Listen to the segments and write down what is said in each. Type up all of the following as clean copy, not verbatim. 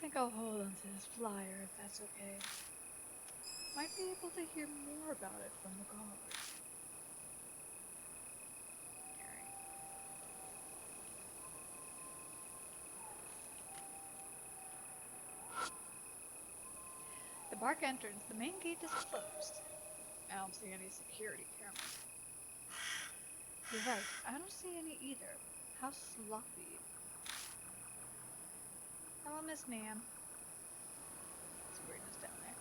think I'll hold on to this flyer if that's okay. Might be able to hear more about it from the guard. Alright. The park entrance, the main gate is closed. I don't see any security cameras. You're right, I don't see any either. How sloppy. Hello, Miss Ma'am. Sabrina's down there.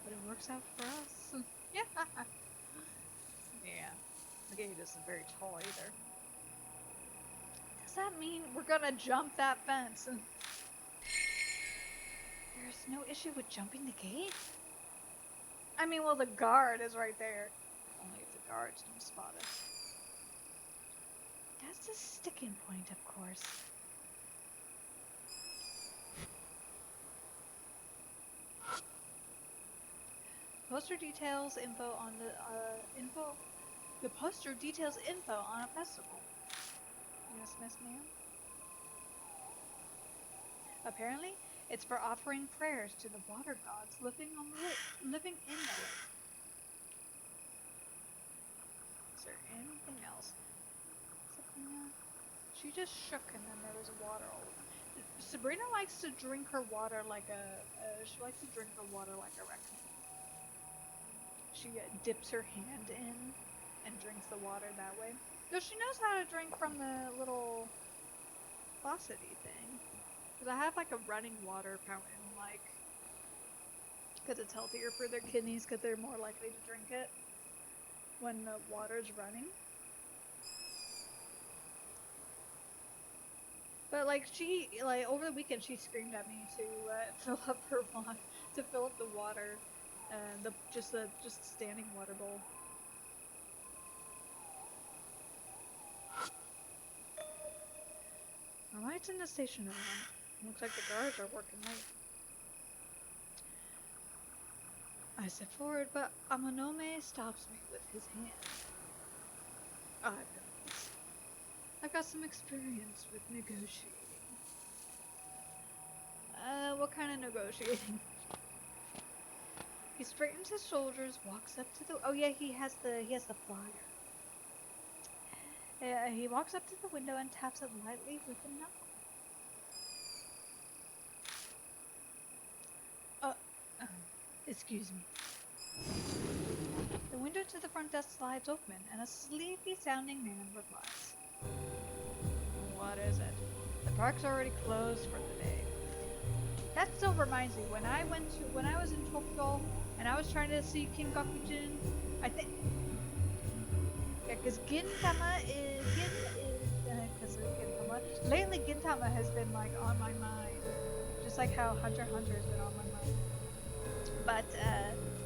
But it works out for us. Yeah. Yeah. The gate isn't very tall either. Does that mean we're gonna jump that fence? There's no issue with jumping the gate? I mean, well, the guard is right there. Only if the guards don't spot us. That's the sticking point, of course. Poster details info on the poster details info on a festival. Yes, Miss Ma'am. Apparently, it's for offering prayers to the water gods living in the lake. Is there anything else? Sabrina? She just shook and then there was water all over. Sabrina likes to drink her water like a raccoon. She dips her hand in and drinks the water that way. Though she knows how to drink from the little faucety thing. Because I have like a running water fountain, like, because it's healthier for their kidneys because they're more likely to drink it when the water's running. But like over the weekend she screamed at me to fill up the water, just standing water bowl. The lights in the station are on. Looks like the guards are working late. I step forward, but Amanome stops me with his hand. I've got some experience with negotiating. What kind of negotiating? He straightens his shoulders, walks up to the. Oh yeah, he has the flyer. He walks up to the window and taps it lightly with a knuckle. Excuse me. The window to the front desk slides open, and a sleepy-sounding man replies. What is it? The park's already closed for the day. That still reminds me, when I was in Tokyo, and I was trying to see King Gakujin, I think... Yeah, because Gintama is... because of Gintama. Lately, Gintama has been, like, on my mind. Just like how Hunter x Hunter has been on my mind. But,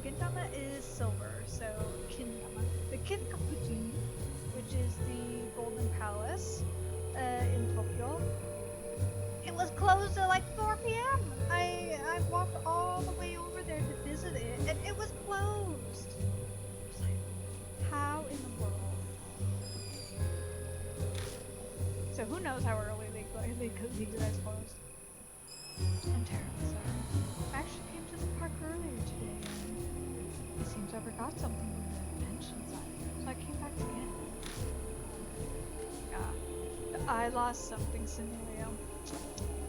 Gintama is silver, so Gintama. The King Gakujin, which is the Golden Palace, in Tokyo, it was closed at like 4 p.m. I walked all the way over there to visit it, and it was closed. How in the world? So who knows how early they guys closed? I'm terribly sorry. I actually came to the park earlier today, and it seems I forgot something with the pension side, so I came back again. I lost something, Similio.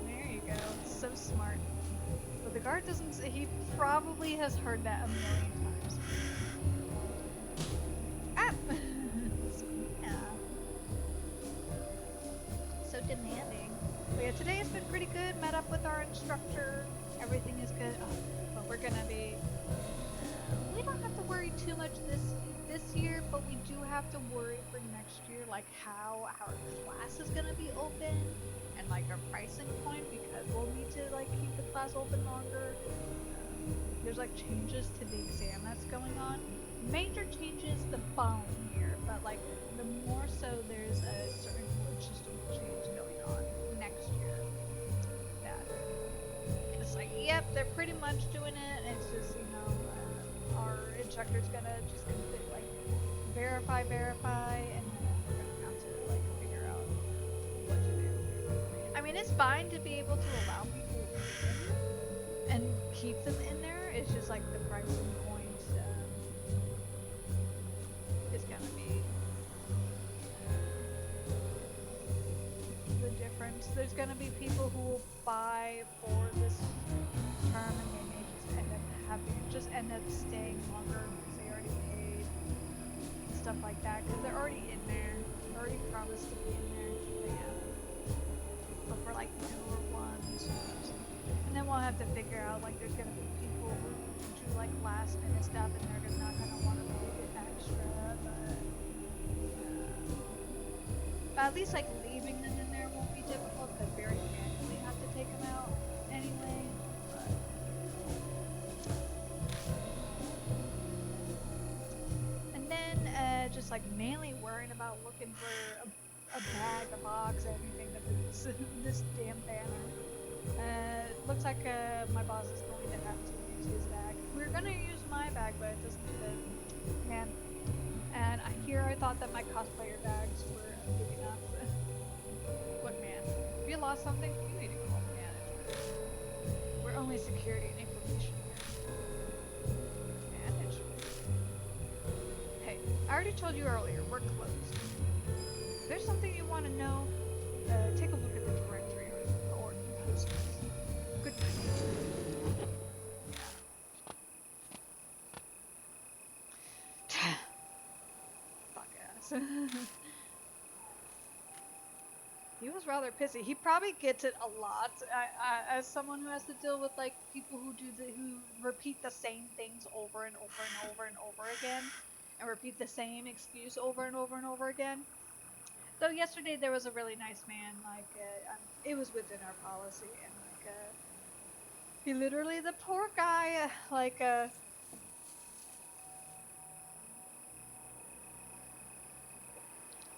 There you go. So smart. But the guard doesn't. He probably has heard that a million times. Ah! Yeah. So demanding. But yeah, today has been pretty good. Met up with our instructor. Everything is good. But we're gonna be. We don't have to worry too much this year, but we do have to worry for next year, like how our class is gonna be open and like our pricing point, because we'll need to like keep the class open longer. There's like changes to the exam that's going on. Major changes the following year, but like the more so there's a certain logistical change going on next year. That it's like, yep, they're pretty much doing it. It's just, our instructor's gonna just like verify, and then we're gonna have to like figure out what to do. I mean, it's fine to be able to allow people in and keep them in there. It's just like the pricing point is gonna be the difference. There's gonna be people who will buy for this term and they may just end up staying longer because they already paid and stuff like that because they're already in there. They're already promised to be in there. But yeah. But for like newer ones, and then we'll have to figure out like there's gonna be people who do like last minute stuff and they're just not gonna want to pay extra, but at least like leaving them in there won't be difficult because we already manually have to take them out anyway. But and then just like mainly worrying about looking for a bag, a box, anything that fits this damn banner. Looks like my boss is going to have to use his bag. We're gonna use my bag, but it doesn't fit. Man. And I thought that my cosplayer bags were big enough. Look, man, if you lost something, you need to call the manager. We're only security and information here. Manage? Hey, I already told you earlier, we're closed. If there's something you want to know, take a look at the directory or posters. Good night. Fuck ass. He was rather pissy. He probably gets it a lot. As someone who has to deal with like people who who repeat the same things over and over and over and over again, and repeat the same excuse over and over and over again. Though yesterday there was a really nice man. Like it was within our policy, and like he literally, the poor guy,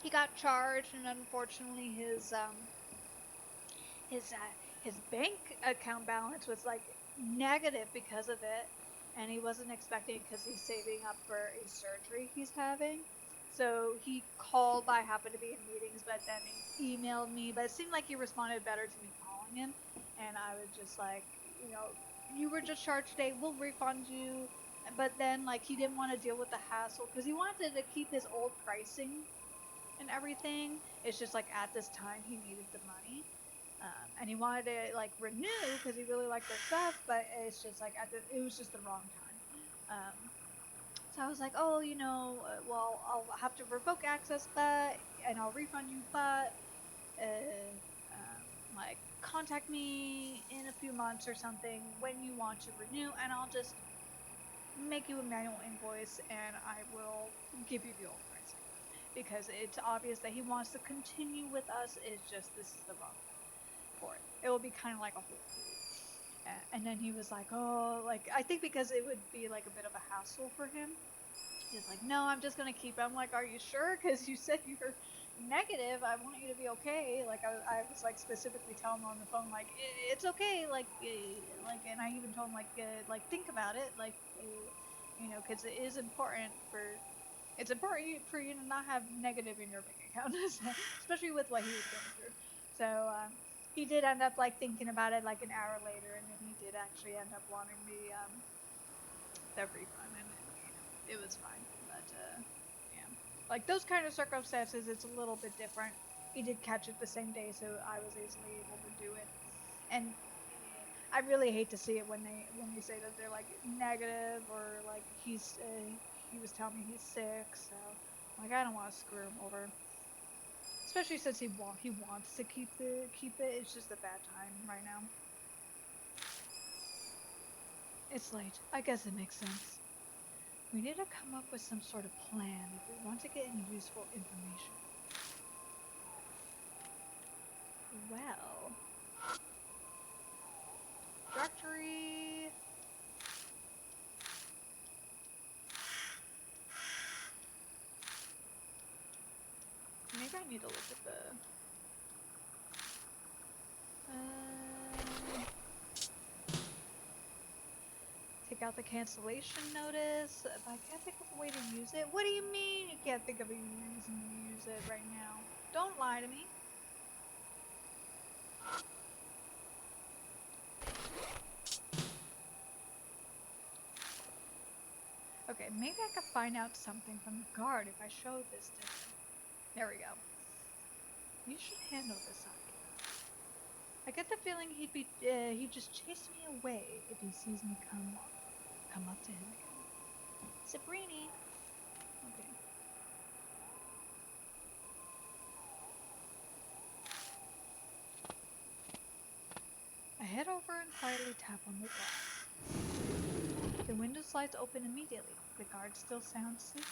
he got charged, and unfortunately his his bank account balance was like negative because of it, and he wasn't expecting it because he's saving up for a surgery he's having. So he called. I happened to be in meetings, but then he emailed me. But it seemed like he responded better to me calling him, and I was just like, you were just charged today. We'll refund you. But then like he didn't want to deal with the hassle because he wanted to keep his old pricing and everything. It's just like at this time he needed the money. And he wanted to like renew because he really liked their stuff, but it's just like it was just the wrong time. So I was like, oh, well, I'll have to revoke access, and I'll refund you, but like contact me in a few months or something when you want to renew, and I'll just make you a manual invoice, and I will give you the old pricing because it's obvious that he wants to continue with us. It's just this is the wrong time for it. It will be kind of like a whole food. And then he was like, oh, like I think because it would be like a bit of a hassle for him. He's like, no, I'm just gonna keep it. I'm like, are you sure? Because you said you were negative. I want you to be okay. Like I was like specifically telling him on the phone, like it's okay. And I even told him like think about it. Because it is important for. It's important for you to not have negative in your bank account, especially with what he was going through. So he did end up like thinking about it like an hour later, and then he did actually end up wanting the refund, and it was fine. But yeah, like those kind of circumstances, it's a little bit different. He did catch it the same day, so I was easily able to do it. And I really hate to see it when they say that they're like negative or like he was telling me he's sick. So like I don't want to screw him over, especially since he wants to keep it. It's just a bad time right now. It's late. I guess it makes sense. We need to come up with some sort of plan if we want to get any useful information. Well, directory. Maybe I need to look at the. Take out the cancellation notice. If I can't think of a way to use it. What do you mean you can't think of a reason to use it right now? Don't lie to me. maybe I could find out something from the guard if I showed this to him. There we go. You should handle this, Akira. I get the feeling he'd just chase me away if he sees me come up to him again. Sabrini. Okay. I head over and quietly tap on the glass. The window slides open immediately. The guard still sounds sleepy.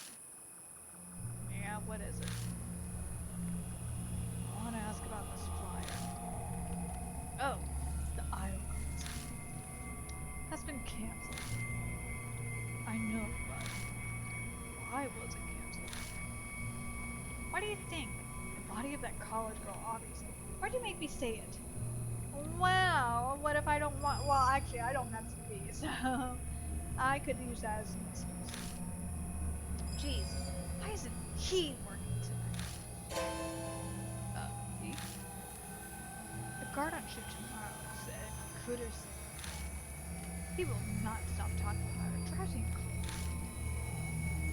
Yeah, what is it? I want to ask about this flyer. Oh, the idol concert. Has been cancelled. I know, but why was it cancelled? Why do you think? The body of that college girl, obviously. Why'd you make me say it? Well, what if I don't want? Well, actually, I don't have TV, so I could use that as an excuse. Jeez, why isn't he working tonight? He? The guard on shift tomorrow said Critters. He will not stop talking about it. Drives me crazy.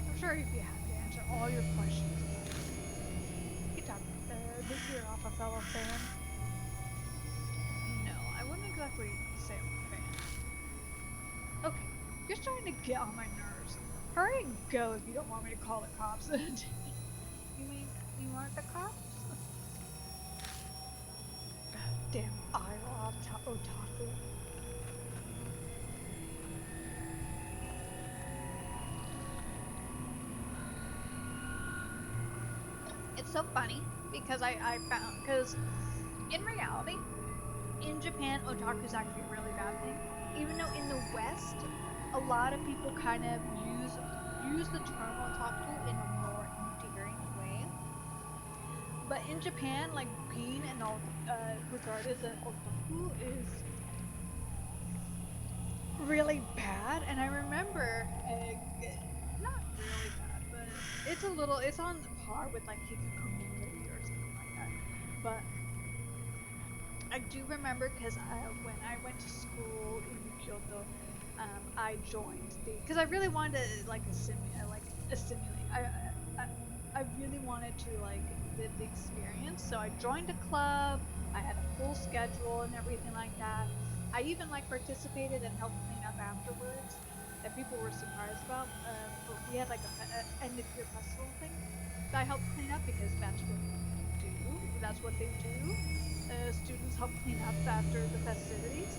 I'm sure he'd be happy to answer all your questions. He talked this year off a fellow fan. No, I wouldn't exactly say I'm a fan. Okay, you're starting to get on my nerves. Hurry and go if you don't want me to call the cops. You mean you aren't the cops? Damn idol otaku. It's so funny because I found, because in reality, in Japan, otaku is actually a really bad thing. Even though in the West, a lot of people kind of use the term otaku in a more endearing way. But in Japan, like being regarded as an otaku is really bad. And I remember, not really bad, but it's on par with like hikikomori or something like that. But I do remember because when I went to school in Kyoto, I joined because I really wanted to like assimilate. I really wanted to like live the experience, so I joined a club. I had a full schedule and everything like that. I even like participated and helped clean up afterwards. That people were surprised about. We had like a end of year festival thing that I helped clean up because that's what do. That's what they do. Students help clean up after the festivities.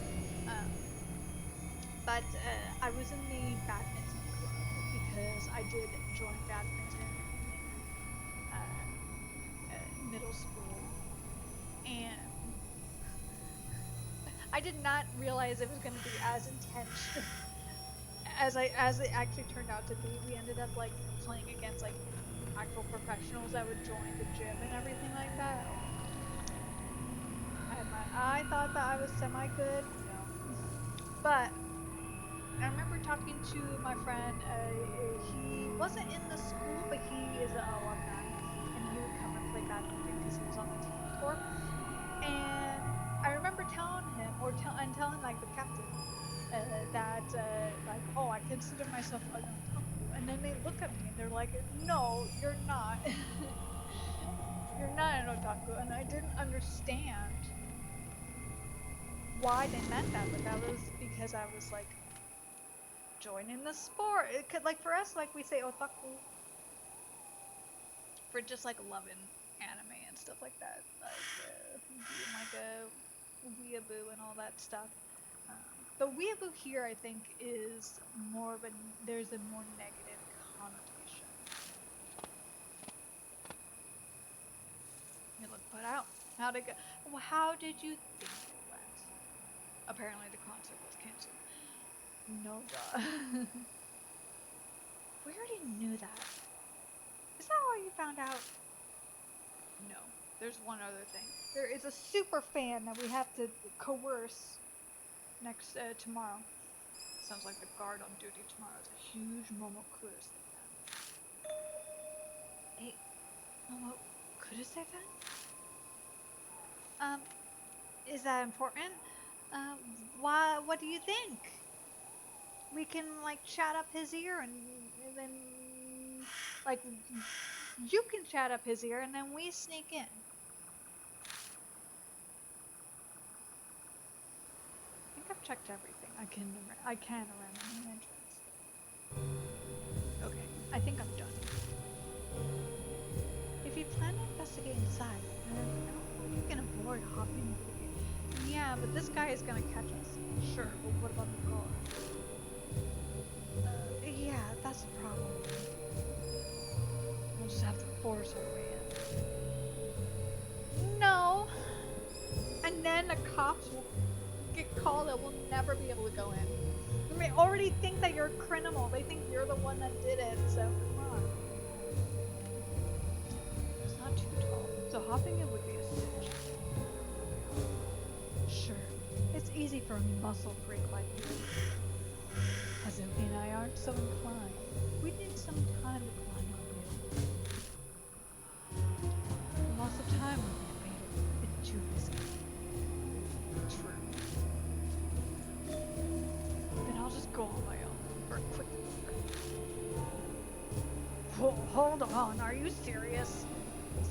Um, but I was in the badminton club because I did join badminton in middle school, and I did not realize it was going to be as intense as it actually turned out to be. We ended up like playing against like actual professionals that would join the gym and everything like that. I thought that I was semi good, but I remember talking to my friend. He wasn't in the school, but he is an alumni, and he would come and play badminton because he was on the team before. And I remember telling him, telling like the captain, that like, oh, I consider myself an otaku, and then they look at me and they're like, no, you're not. You're not an otaku, and I didn't understand why they meant that, but that was because I was like joining the sport. It could, like, for us, like we say otaku for just like loving anime and stuff like that, like a weeaboo and all that stuff. The weeaboo here, I think, is more of a there's a more negative connotation. You look put out. How'd it go? Well, how did you think it went? Apparently, the concert was canceled. No, duh. We already knew that. Is that how you found out? No. There's one other thing. There is a super fan that we have to coerce next tomorrow. Sounds like the guard on duty tomorrow is a huge Momokurase fan. Hey, Momokurase fan? Is that important? Why? What do you think? We can like chat up his ear and then, like, you can chat up his ear, and then we sneak in. I think I've checked everything I can around the main entrance. Okay, I think I'm done. If you plan to investigate inside, then I don't think you can avoid hopping into the gate. Yeah, but this guy is gonna catch us. Sure, but what about the guard? Yeah, that's the problem. We'll just have to force our way in. No! And then the cops will get called and we'll never be able to go in. They already think that you're a criminal. They think you're the one that did it, so come on. It's not too tall, so hopping it would be a cinch. Sure, it's easy for a muscle freak like you. Hazuki and I aren't so inclined. We need some time to climb up here. The loss of time would be fatal. It's too risky. True. Then I'll just go on my own for a quick look. Hold on, are you serious?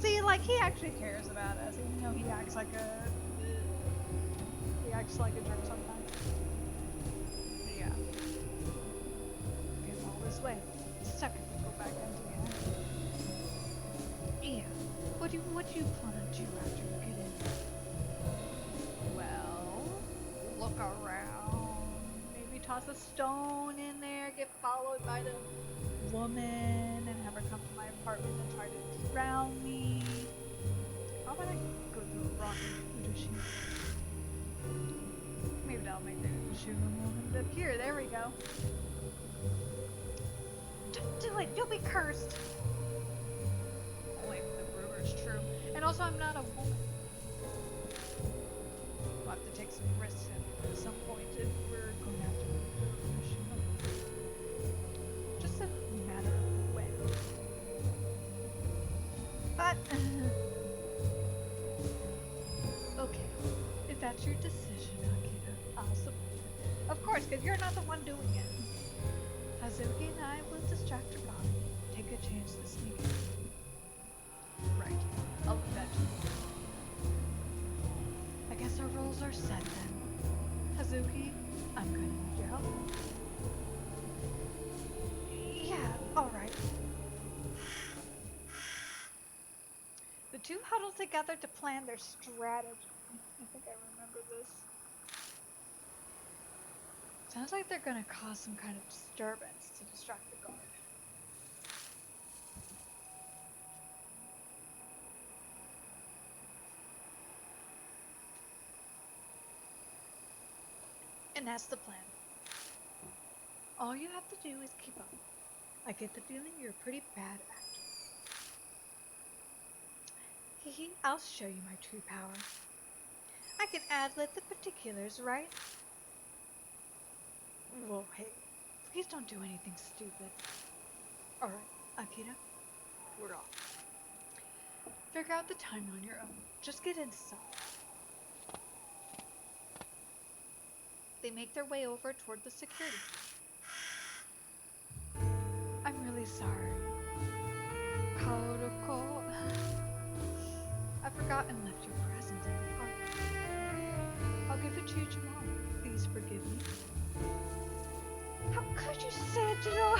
See, like, he actually cares about us, even though he acts like a jerk sometimes. Yeah. Get all this way. Second to go back into the yeah. What do you plan to do after you get in? Well, look around. Maybe toss a stone in there, get followed by the woman, and have her come to my apartment and try to drown me. How about I go to a rocky Udoshi? Maybe that'll make the Udoshi moment appear. There we go. Don't do it! You'll be cursed! Only if the rumor's true. And also, I'm not a woman. We'll have to take some risks at some point if we're going after the Udoshi. Just a matter of when. But okay, if that's your decision, Akira, I'll support it. Of course, because you're not the one doing it. Hazuki and I will distract your body. Take a chance to sneak in. Right, I'll leave that to you. I guess our roles are set then. Hazuki, I'm gonna need your help. Yeah, alright. The two huddle together to plan their strategy. I think I remember this. Sounds like they're gonna cause some kind of disturbance to distract the guard. And that's the plan. All you have to do is keep up. I get the feeling you're a pretty bad actor. Hehe, I'll show you my true power. I can ad-lib the particulars, right? Whoa, hey, please don't do anything stupid. Alright, Akira, we're off. Figure out the time on your own. Just get inside. They make their way over toward the security. I'm really sorry. Kaoruko. I forgot and left your present in the park. I'll give it to you tomorrow. Please forgive me. How could you say it, Jiro?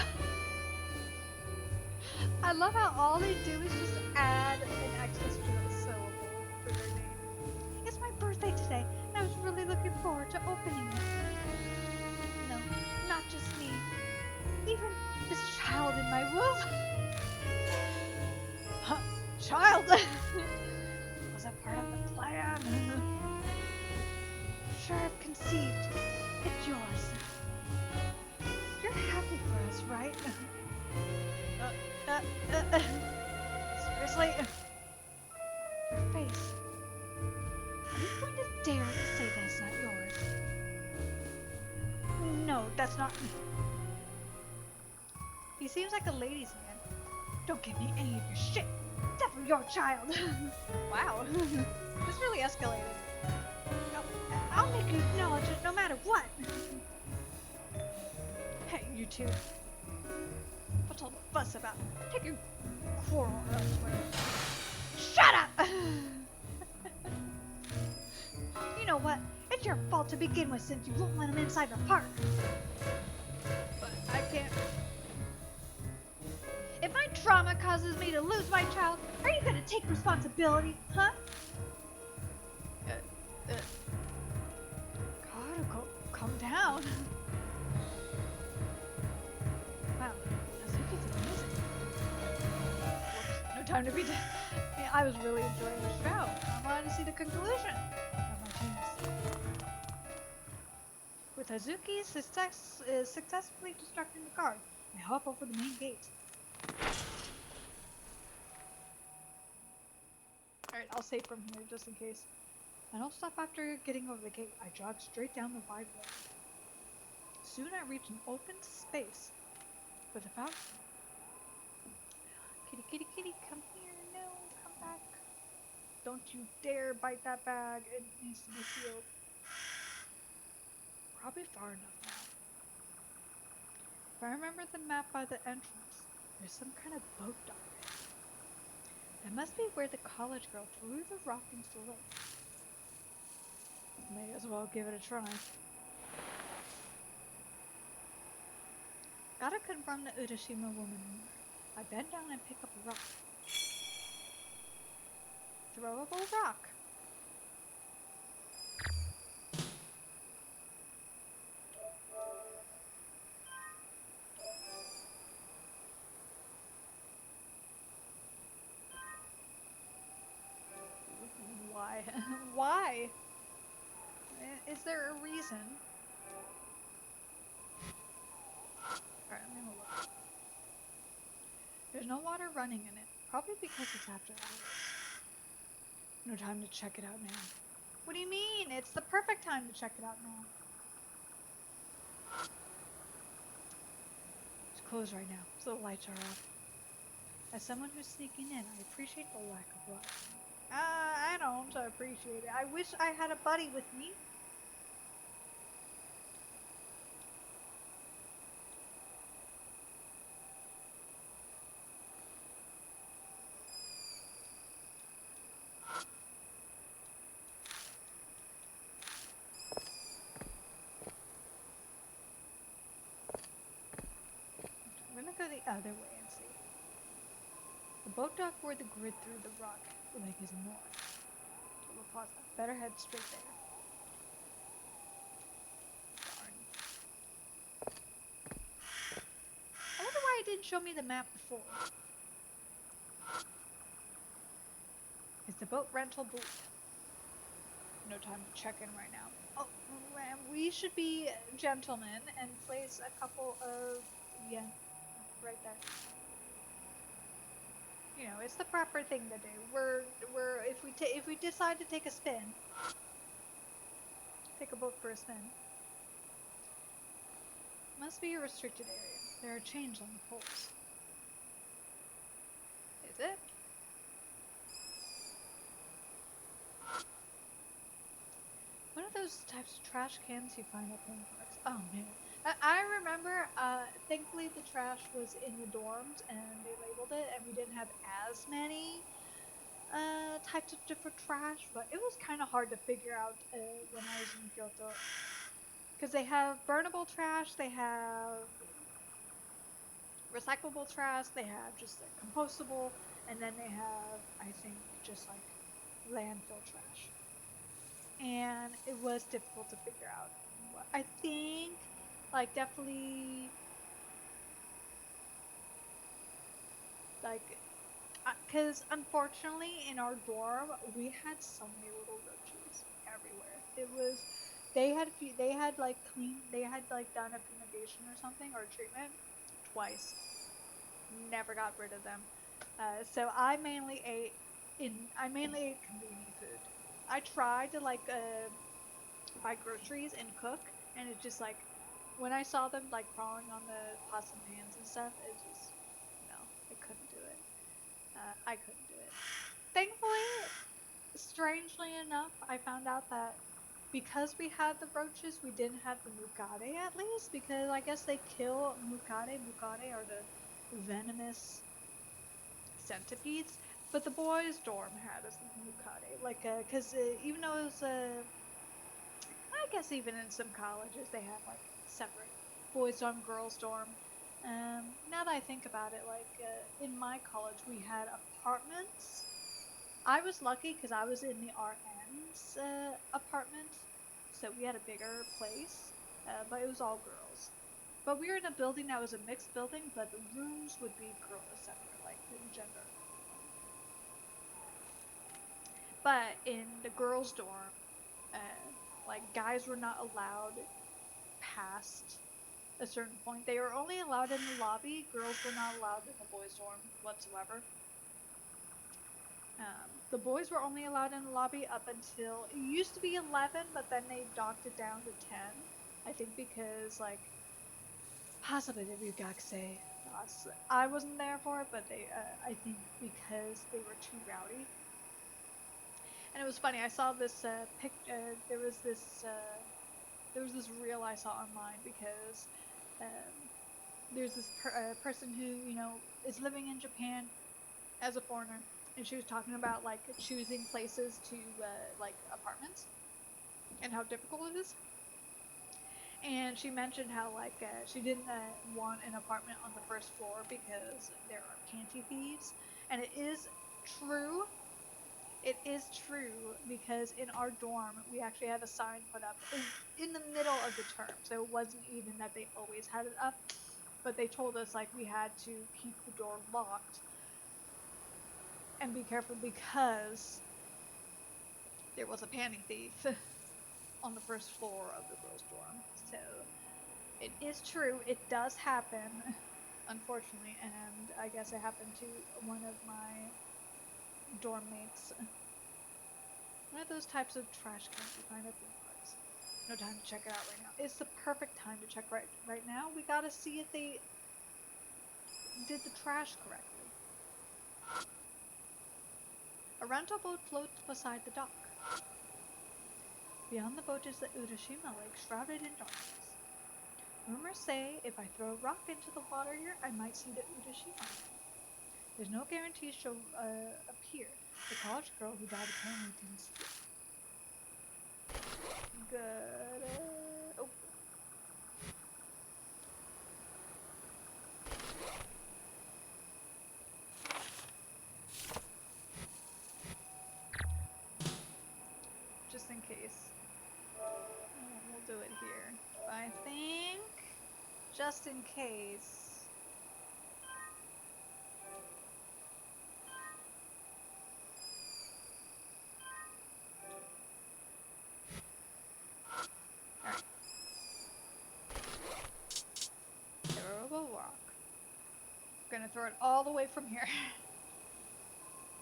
I love how all they do is just add an extra syllable for their name. It's my birthday today, and I was really looking forward to opening it. No, not just me. Even this child in my womb. Huh, child? Was that part of the plan? Sure, I've conceived. It's yours. You're happy for us, right? Seriously? Your face. Are you going to dare to say that's not yours? No, that's not. He seems like a ladies' man. Don't give me any of your shit. Definitely your child. Wow. This really escalated. No, I'll make you acknowledge it no matter what. Hey, you two. But What's all the fuss about? Take your quarrel elsewhere. Shut up! You know what? It's your fault to begin with since you won't let him inside the park. But I can't. If my trauma causes me to lose my child, are you gonna take responsibility, huh? God, calm down. Wow, Hazuki's amazing. Whoops, no time to be dead. Yeah, I was really enjoying the show. I wanted to see the conclusion of my genius. With Hazuki successfully destructing the guard, I hop over the main gate. Alright, I'll save from here just in case. I don't stop after getting over the gate. I jog straight down the wide road. Soon I reach an open space with a fountain. Kitty, kitty, kitty, come here. No, come back. Don't you dare bite that bag. It needs to be sealed. Probably far enough now. If I remember the map by the entrance, there's some kind of boat dock there. That must be where the college girl threw the rock into the lake. May as well give it a try. Gotta confront the Urashima woman more. I bend down and pick up a rock. Throwable rock. Why? Why? Is there a reason? Alright, I'm gonna look. There's no water running in it. Probably because it's after hours. No time to check it out now. What do you mean? It's the perfect time to check it out now. It's closed right now, so the lights are off. As someone who's sneaking in, I appreciate the lack of light. I don't appreciate it. I wish I had a buddy with me. I'm gonna go the other way and see. The boat dock where the grid through the rock lake is more. Little plaza. Better head straight there. Darn. I wonder why it didn't show me the map before. It's the boat rental booth. No time to check in right now. Oh, we should be gentlemen and place a couple of yen right there. You know, it's the proper thing to do. If we decide to take a spin, take a boat for a spin. Must be a restricted area. There are chains on the poles. Is it? One of those types of trash cans you find at theme parks. Oh man. I remember, thankfully the trash was in the dorms and they labeled it and we didn't have as many types of different trash, but it was kind of hard to figure out when I was in Kyoto. Because they have burnable trash, they have recyclable trash, they have just like compostable, and then they have, I think, just like landfill trash. And it was difficult to figure out. I think, like, definitely, like, because unfortunately in our dorm we had so many little roaches everywhere. It was, they had like done a fumigation or something or a treatment twice. Never got rid of them. So I mainly ate convenience food. I tried to like buy groceries and cook, and it's just like when I saw them like crawling on the pots and pans and stuff, it just no, I couldn't do it. I couldn't do it. Thankfully, strangely enough, I found out that because we had the roaches, we didn't have the mukade at least, because I guess they kill mukade. Mukade are the venomous centipedes. But the boys' dorm had a mucade, like, cause even though it was I guess even in some colleges they have like separate boys' dorm, girls' dorm. Now that I think about it, like in my college we had apartments. I was lucky because I was in the RN's apartment, so we had a bigger place, but it was all girls. But we were in a building that was a mixed building, but the rooms would be girl separate, like the gender. But in the girls' dorm, like guys were not allowed past a certain point. They were only allowed in the lobby. Girls were not allowed in the boys' dorm whatsoever. The boys were only allowed in the lobby up until it used to be 11, but then they docked it down to 10. I think because like possibly the Ryugakusei. I wasn't there for it, but they I think because they were too rowdy. And it was funny. I saw this there was this reel I saw online because um, there's this person who is living in Japan as a foreigner, and she was talking about like choosing places to like apartments and how difficult it is. And she mentioned how like she didn't want an apartment on the first floor because there are panty thieves, and it is true. It is true because in our dorm we actually had a sign put up in the middle of the term, so it wasn't even that they always had it up, but they told us like we had to keep the door locked and be careful because there was a panty thief on the first floor of the girls' dorm. So it is true. It does happen, unfortunately, and I guess it happened to one of my dorm mates. One of those types of trash cans you find at theme parks. No time to check it out right now. It's the perfect time to check right now. We gotta see if they did the trash correctly. A rental boat floats beside the dock. Beyond the boat is the Urashima Lake, shrouded in darkness. Rumors say if I throw a rock into the water here, I might see the Urashima. There's no guarantee she'll appear. The college girl who died apparently didn't see it. Good. Oh. Just in case. We'll do it here. But I think, just in case. Alright. Throwable rock. Gonna throw it all the way from here.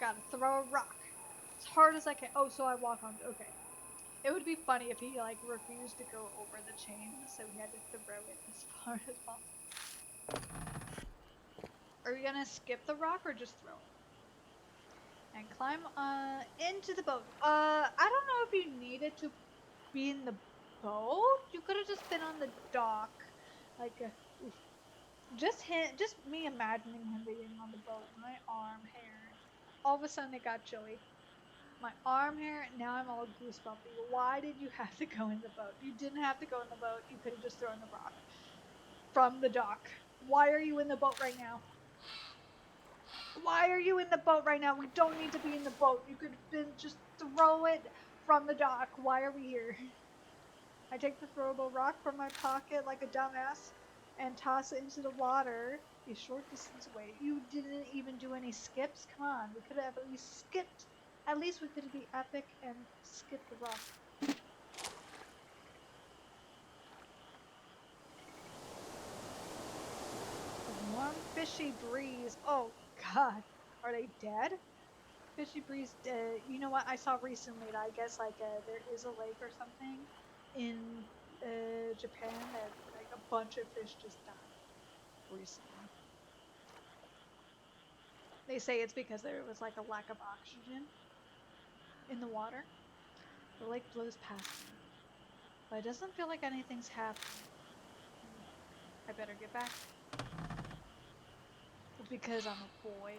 Gotta throw a rock. As hard as I can. Oh, so I walk on. Okay. It would be funny if he like refused to go over the chain, so he had to throw it as far as possible. Are we gonna skip the rock or just throw it? And climb into the boat. I don't know if you needed to be in the boat. You could have just been on the dock, like just me imagining him being on the boat. My arm hair, all of a sudden it got chilly. My arm hair, now I'm all goosebumpy. Why did you have to go in the boat? You didn't have to go in the boat. You could have just thrown the rock from the dock. Why are you in the boat right now? Why are you in the boat right now? We don't need to be in the boat. You could have been just throw it from the dock. Why are we here? I take the throwable rock from my pocket like a dumbass and toss it into the water a short distance away. You didn't even do any skips? Come on, we could have at least skipped. At least we could be epic and skip the rock. A warm, fishy breeze. Oh, God. Are they dead? Fishy breeze. You know what? I saw recently that I guess like there is a lake or something in Japan that like a bunch of fish just died recently. They say it's because there was like a lack of oxygen in the water. The lake blows past me, but it doesn't feel like anything's happening. I better get back. because I'm a boy.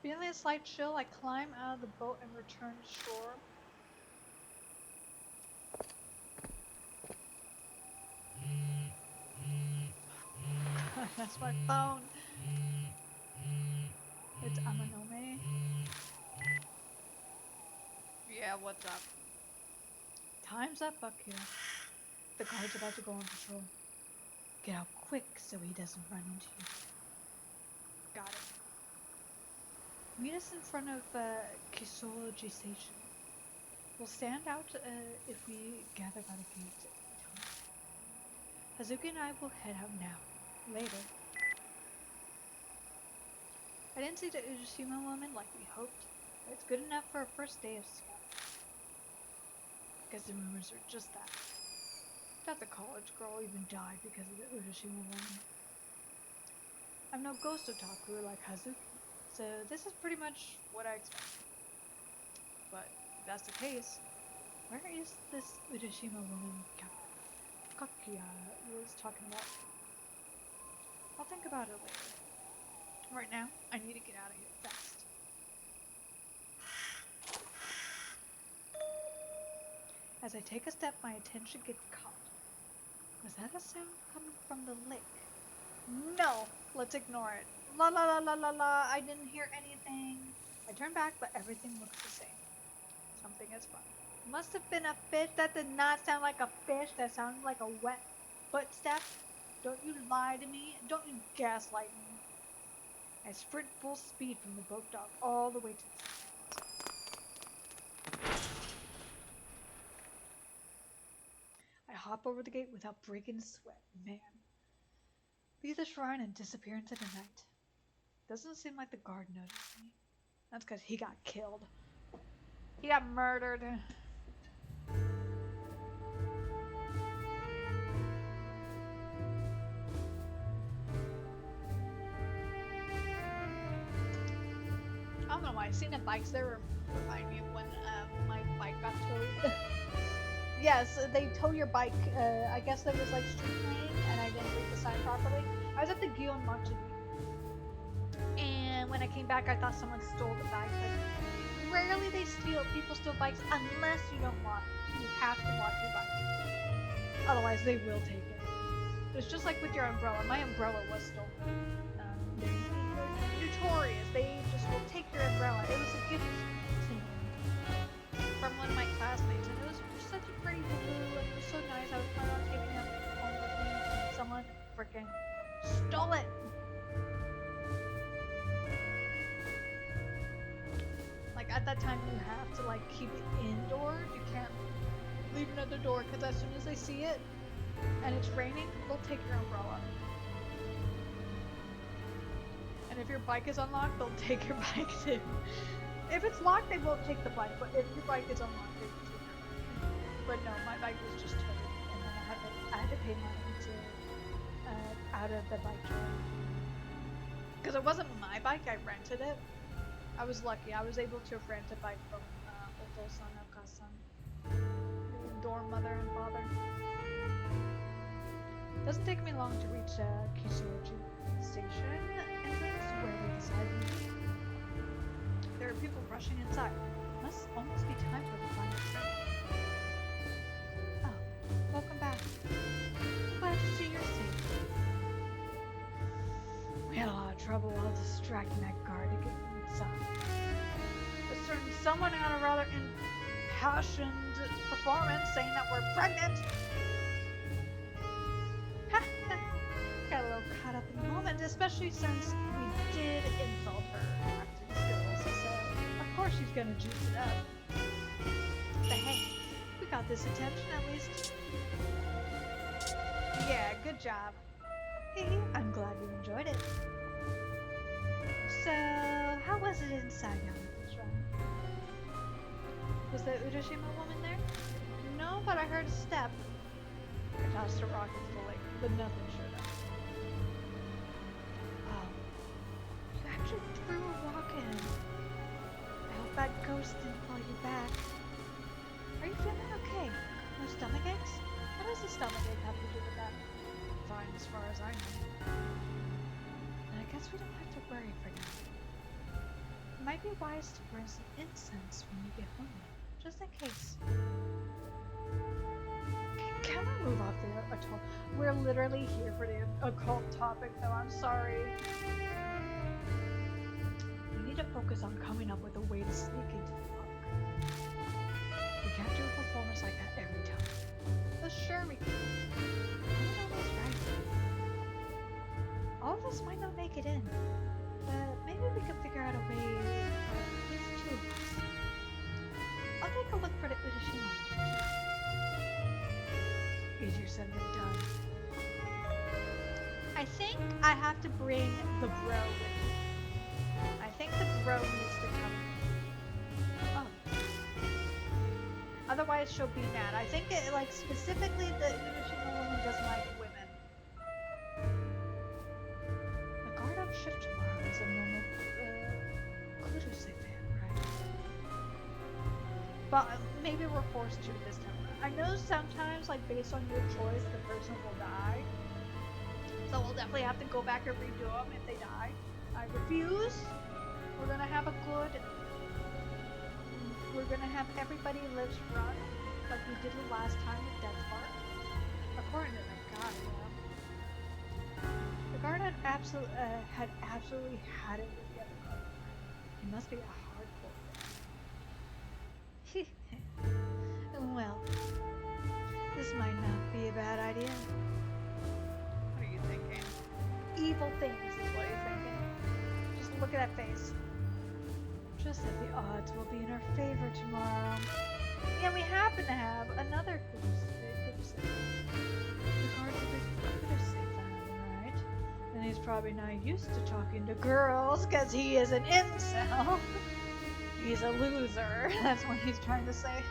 Feeling a slight chill, I climb out of the boat and return to shore. God, that's my phone. It's Amanome. Yeah, what's up? Time's up, Buckhill. The guard's about to go on patrol. Get out quick so he doesn't run into you. Got it. Meet us in front of Kisology Station. We'll stand out if we gather by the gate at any time. Hazuki and I will head out now. Later. I didn't see the Ujishima woman like we hoped, but it's good enough for a first day of scout. Guess the rumors are just that. Doubt the college girl even died because of the Ujishima woman. I'm no ghost otaku like Hazuki, so this is pretty much what I expected. But if that's the case, where is this Ujishima woman Kakuya was talking about? I'll think about it later. Right now, I need to get out of here fast. As I take a step, my attention gets caught. Was that a sound coming from the lake? No! Let's ignore it. La la la la la la, I didn't hear anything. I turn back, but everything looks the same. Something is fun. Must have been a fish. That did not sound like a fish. That sounded like a wet footstep. Don't you lie to me. Don't you gaslight me. I sprint full speed from the boat dock all the way to the sea. I hop over the gate without breaking a sweat. Man. Leave the shrine and disappear into the night. Doesn't seem like the guard noticed me. That's because he got killed. He got murdered. I don't know why. Seeing the bikes there remind me of when my bike got towed. Yes, they tow your bike. I guess there was like street lane, and I didn't read the sign properly. I was at the Guion Machi, and when I came back, I thought someone stole the bike. Like, rarely people steal bikes unless you don't lock it. You have to lock your bike, otherwise they will take it. It's just like with your umbrella. My umbrella was stolen. They're notorious. They just will take your umbrella. It was a gift to me from one of my classmates, and it was such a pretty blue, and it was so nice. I was planning on taking it home with me. Someone freaking stole it. Like at that time, you have to like keep it indoors. You can't leave it at the door because as soon as they see it and it's raining, they'll take your umbrella. And if your bike is unlocked, they'll take your bike too. If it's locked, they won't take the bike, but if your bike is unlocked, they will take your bike. But no, my bike was just towed, and then I had to pay money to out of the bike joy. Because it wasn't my bike, I rented it. I was lucky. I was able to rent a bike from Oto-san, Oka-san, dorm mother and father. Doesn't take me long to reach Kishoji Station entrance where we decide to meet. There are people rushing inside. Must almost be time for the final train. Oh, welcome back. Glad to see you're safe. We had a lot of trouble while distracting that guard to get inside. A certain someone had a rather impassioned performance saying that we're pregnant. Got a little caught up in the moment, especially since we did insult her acting skills, so of course she's gonna juice it up. But hey, we got this attention at least. Yeah, good job. Hey, I'm glad you enjoyed it. So, how was it inside Yamato Shrine? Was the Urashima woman there? No, but I heard a step. I tossed a rock into the lake, but nothing showed up. You actually threw a rock in. I hope that ghost didn't call you back. Are you feeling okay? No stomach aches? What does a stomach ache have to do with that? Fine, as far as I know. And I guess guess we don't have to worry for now. It might be wise to burn some incense when you get home, just in case. Can we move off the occult? We're literally here for the occult topic, though. I'm sorry. We need to focus on coming up with a way to sneak into the park. We can't do a performance like that every time. But sure we can. That's right. All of us might not make it in, but maybe we can figure out a way for at least 2 of us. I'll take a look for the Udashima one, too. Easier said than done. I think I have to bring the bro with me. I think the bro needs to come. Oh. Otherwise she'll be mad. I think it, like, specifically the Udashima woman doesn't like women. The guard on shift tomorrow is a normal Kudusei fan, right? But maybe we're forced to this time. I know sometimes, like, based on your choice, the person will die. So we'll definitely have to go back and redo them if they die. I refuse. We're gonna have a good... We're gonna have everybody lives run, like we did the last time with Death Park. According to the guy, you know. The guard had absolutely had it with the other guard. He must be a hardcore fan. Well, this might not be a bad idea. What are you thinking? Evil things is what you're thinking. Just look at that face. Just that the odds will be in our favor tomorrow. Yeah, we happen to have another Kudusei. The guard's a big Kudusei fan, right? And he's probably not used to talking to girls because he is an incel. He's a loser. That's what he's trying to say.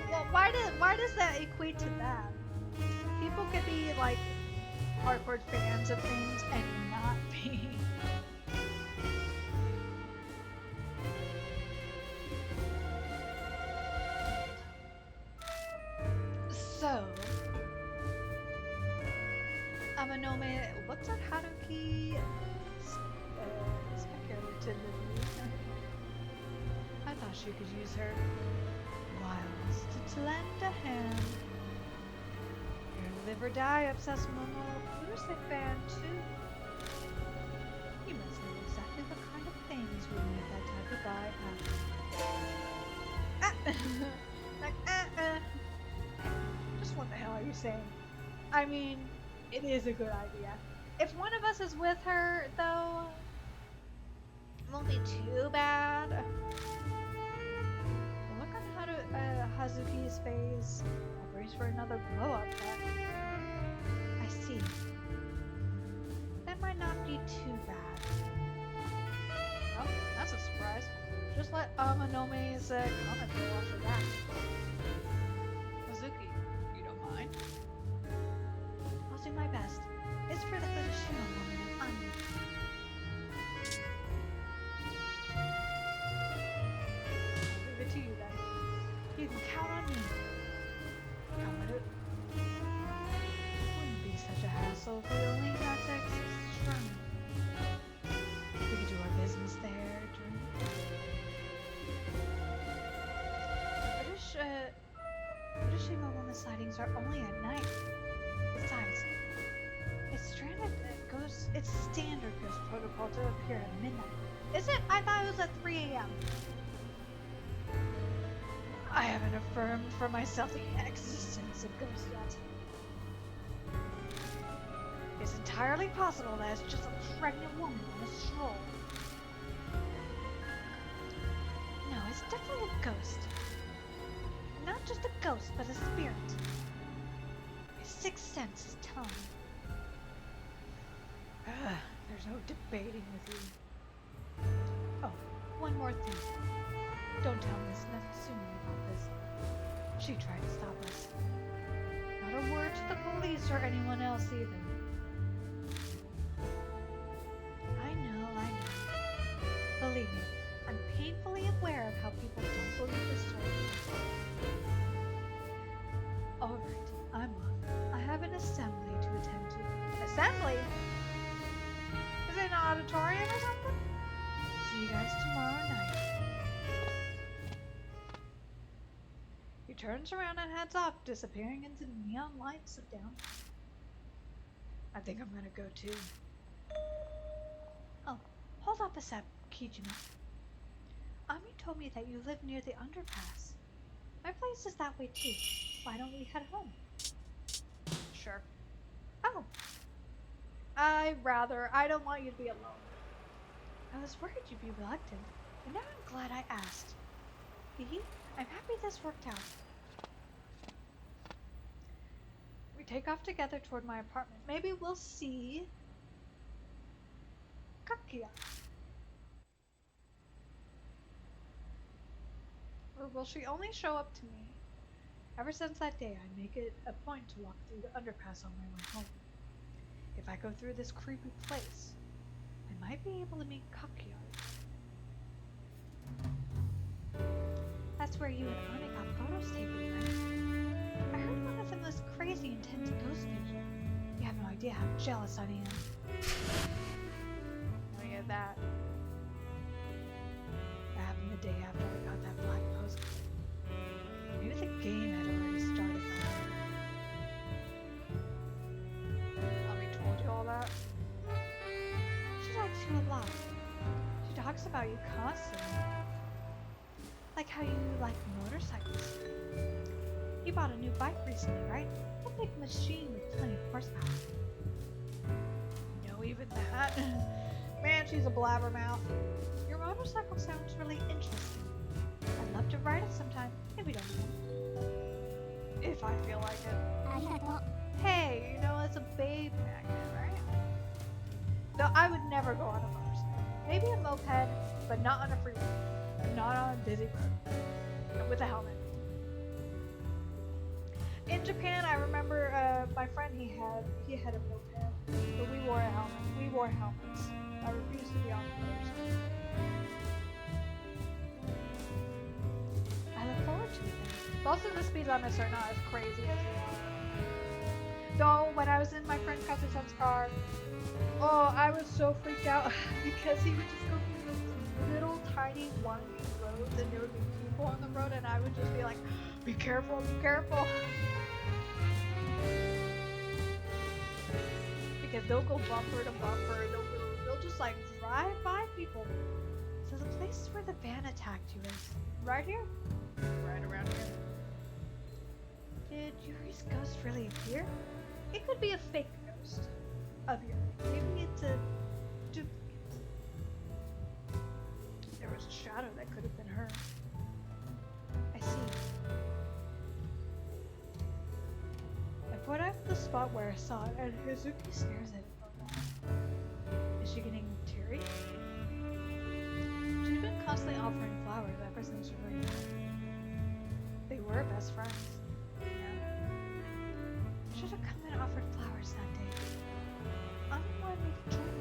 Well, why does that equate to that? People could be like hardcore fans of things and not be. So, Amanome looks at Haruki speculatively. I thought she could use her wiles to lend a hand. You're a live or die obsessed Momo Kudusei fan too. You must know exactly what kind of things would make that type of guy happy. Like, Just what the hell are you saying? I mean, it is a good idea. If one of us is with her, though, it won't be too bad. Look on Hazuki's face. I'll brace for another blow-up. I see. That might not be too bad. Oh, that's a surprise. Just let Amanome's comment go off of that. Hazuki, you don't mind? I'll do my best. It's for the Udashima woman and Anya. I'll leave it to you then. You can count on me. Come with it. Wouldn't be such a hassle if we only got to access the shrine. We could do our business there during Udashima woman sightings are only at night. Besides, it's standard ghost protocol to appear at midnight. Is it? I thought it was at 3 a.m. I haven't affirmed for myself the existence of ghosts yet. It's entirely possible that it's just a pregnant woman on a stroll. No, it's definitely a ghost. Not just a ghost, but a spirit. My sixth sense is telling me. There's no debating with you. Oh, one more thing. Don't tell Miss Natsumi about this. She tried to stop us. Not a word to the police or anyone else either. I know. Believe me, I'm painfully aware of how people don't believe this story. Alright, I'm off. I have an assembly Assembly? Is it an auditorium or something? See you guys tomorrow night. He turns around and heads off, disappearing into the neon lights of downtown. I think I'm gonna go too. Oh, hold up a sec, Kijima. Ami told me that you live near the underpass. My place is that way too. Why don't we head home? Sure. Oh. I don't want you to be alone. I was worried you'd be reluctant, but now I'm glad I asked. Hee, I'm happy this worked out. We take off together toward my apartment. Maybe we'll see Kakia. Or will she only show up to me? Ever since that day, I make it a point to walk through the underpass on my way home. If I go through this creepy place, I might be able to meet Kakia. That's where you and Anna got photos taken, right? I heard one of them was crazy intense ghost vision. You have no idea how jealous I am. Look at that. That happened the day after I got that black postcard. Maybe the game had already started by then. Mommy told you all that? She likes you a lot. She talks about you constantly. Like how you like motorcycles. You bought a new bike recently, right? A big machine with plenty of horsepower. No, even that? Man, she's a blabbermouth. Your motorcycle sounds really interesting. I'd love to ride it sometime, if you don't mind. If I feel like it. Hey, you know, it's a babe magnet, right? No, I would never go on a motorcycle. Maybe a moped, but not on a freeway. Not on a busy road. And with a helmet. In Japan, I remember my friend, he had a moped, but we wore a helmet. We wore helmets. I refused to be on the motorcycle. I look forward to it then. Most of the speed limits are not as crazy as they are. Though, when I was in my friend Katsu-san's car, oh, I was so freaked out because he would just go through this little tiny winding roads and there would be people on the road and I would just be like, be careful, be careful. Because they'll go bumper to bumper, they'll just like drive by people. So the place where the van attacked you is right here? Right around here. Did Yuri's ghost really appear? It could be a fake ghost of Yuri. Maybe it's a duplicate. There was a shadow that could have been her. I see. I point out the spot where I saw it, and Hazuki stares at it for a while. Is she getting teary? She's been constantly offering flowers ever since she was young. They were best friends. Yeah. I should have come and offered flowers that day. I wanted me to join me.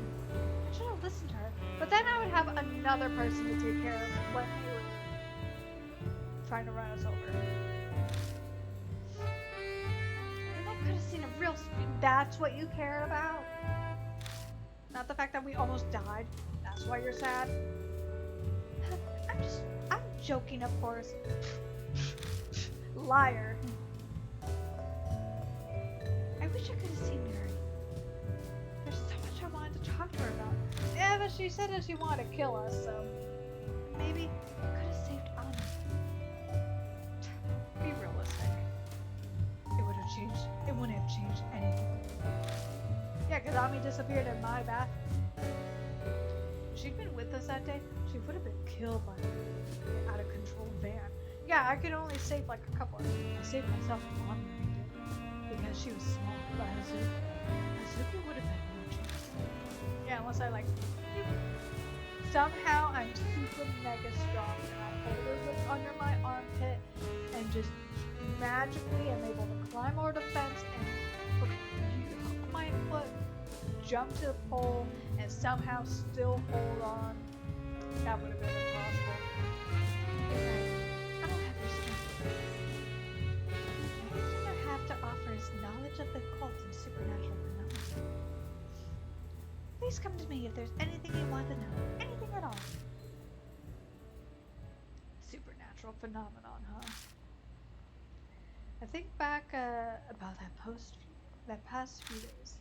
I should have listened to her. But then I would have another person to take care of when they were trying to run us over. And I could have seen a real speed. That's what you cared about? Not the fact that we almost died. That's why you're sad? I'm joking, of course. Liar. I wish I could have seen Mary. There's so much I wanted to talk to her about. Yeah, but she said that she wanted to kill us, so maybe I could have saved Anna. Be realistic. It wouldn't have changed anything. Yeah, because Ami disappeared in my bathroom. If she'd been with us that day, she would have been killed by the out of control van. Yeah, I could only save like a couple. I saved myself and Mommy did because she was small. But Hazuki would have had no chance. Yeah, unless I like. Somehow I'm super mega strong and I hold her lips under my armpit and just magically am able to climb over the fence and hook my foot, jump to the pole, and somehow still hold on. That would have been impossible. You're right. I don't have your strength. Everything I have to offer is knowledge of the occult and supernatural phenomena. Please come to me if there's anything you want to know. Anything at all. Supernatural phenomenon, huh? I think back about that past few days.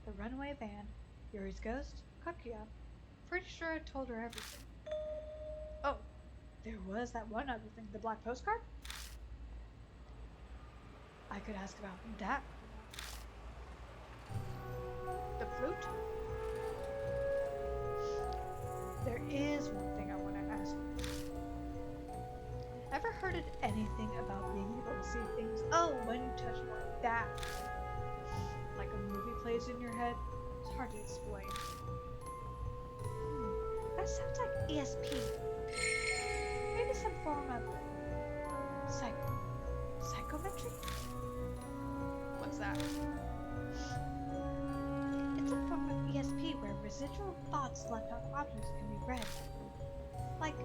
The runaway van, Yuri's ghost, Kakuya. Pretty sure I told her everything. Oh, there was that one other thing, the black postcard? I could ask about that. The flute? There is one thing I want to ask you. Ever heard of anything about being able to see things? Oh, when you touch like that. Like a movie plays in your head? It's hard to explain. That sounds like ESP. Maybe some form of psychometry? What's that? It's a form of ESP where residual thoughts left on objects can be read. Like,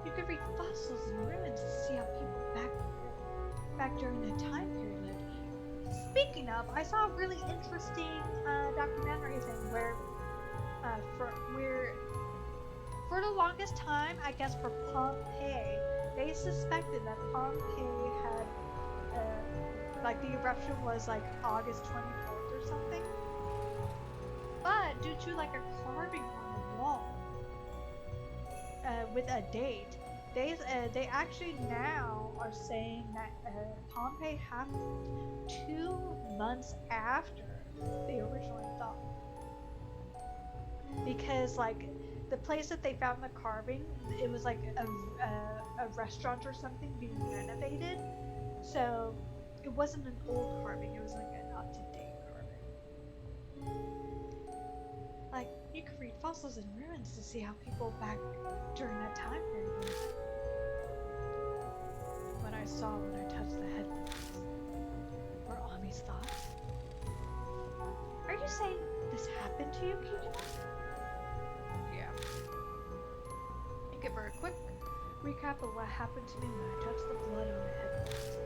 you could read fossils and ruins to see how people back during the time period lived. Speaking of, I saw a really interesting documentary thing where for the longest time, I guess for Pompeii, they suspected that Pompeii had like the eruption was like August 24th or something. But due to like a carving on the wall with a date, they actually now are saying that Pompeii happened 2 months after they originally thought. Because like the place that they found the carving, it was like a restaurant or something being renovated. So it wasn't an old carving, it was like an up-to-date carving. Like, you could read fossils and ruins to see how people back during that time period lived. When I touched the headphones, were Ami's thoughts? Are you saying this happened to you, Kijima? Yeah. You give her a quick recap of what happened to me when I touched the blood on the headphones.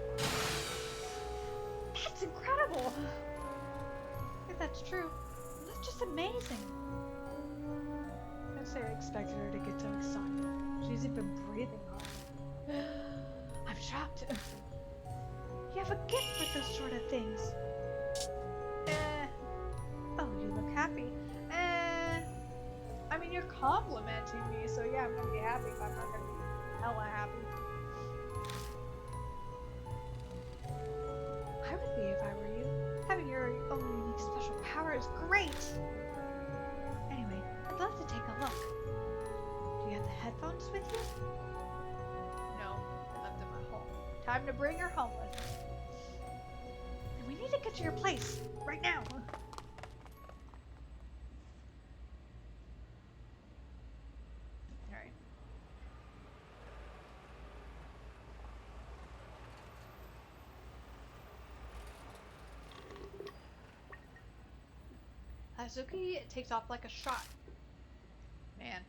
That's incredible! If that's true, that's just amazing. I can't say I expected her to get so excited. She's even breathing hard. I'm shocked. You have a gift for those sort of things. Oh, you look happy. I mean, you're complimenting me, so yeah, I'm gonna be happy if I'm not gonna be hella happy. I would be if I were you. Having your own unique special power is great! Anyway, I'd love to take a look. Do you have the headphones with you? No, I left them at home. Time to bring her home with me. And we need to get to your place, right now. Alright. Hazuki takes off like a shot. Man,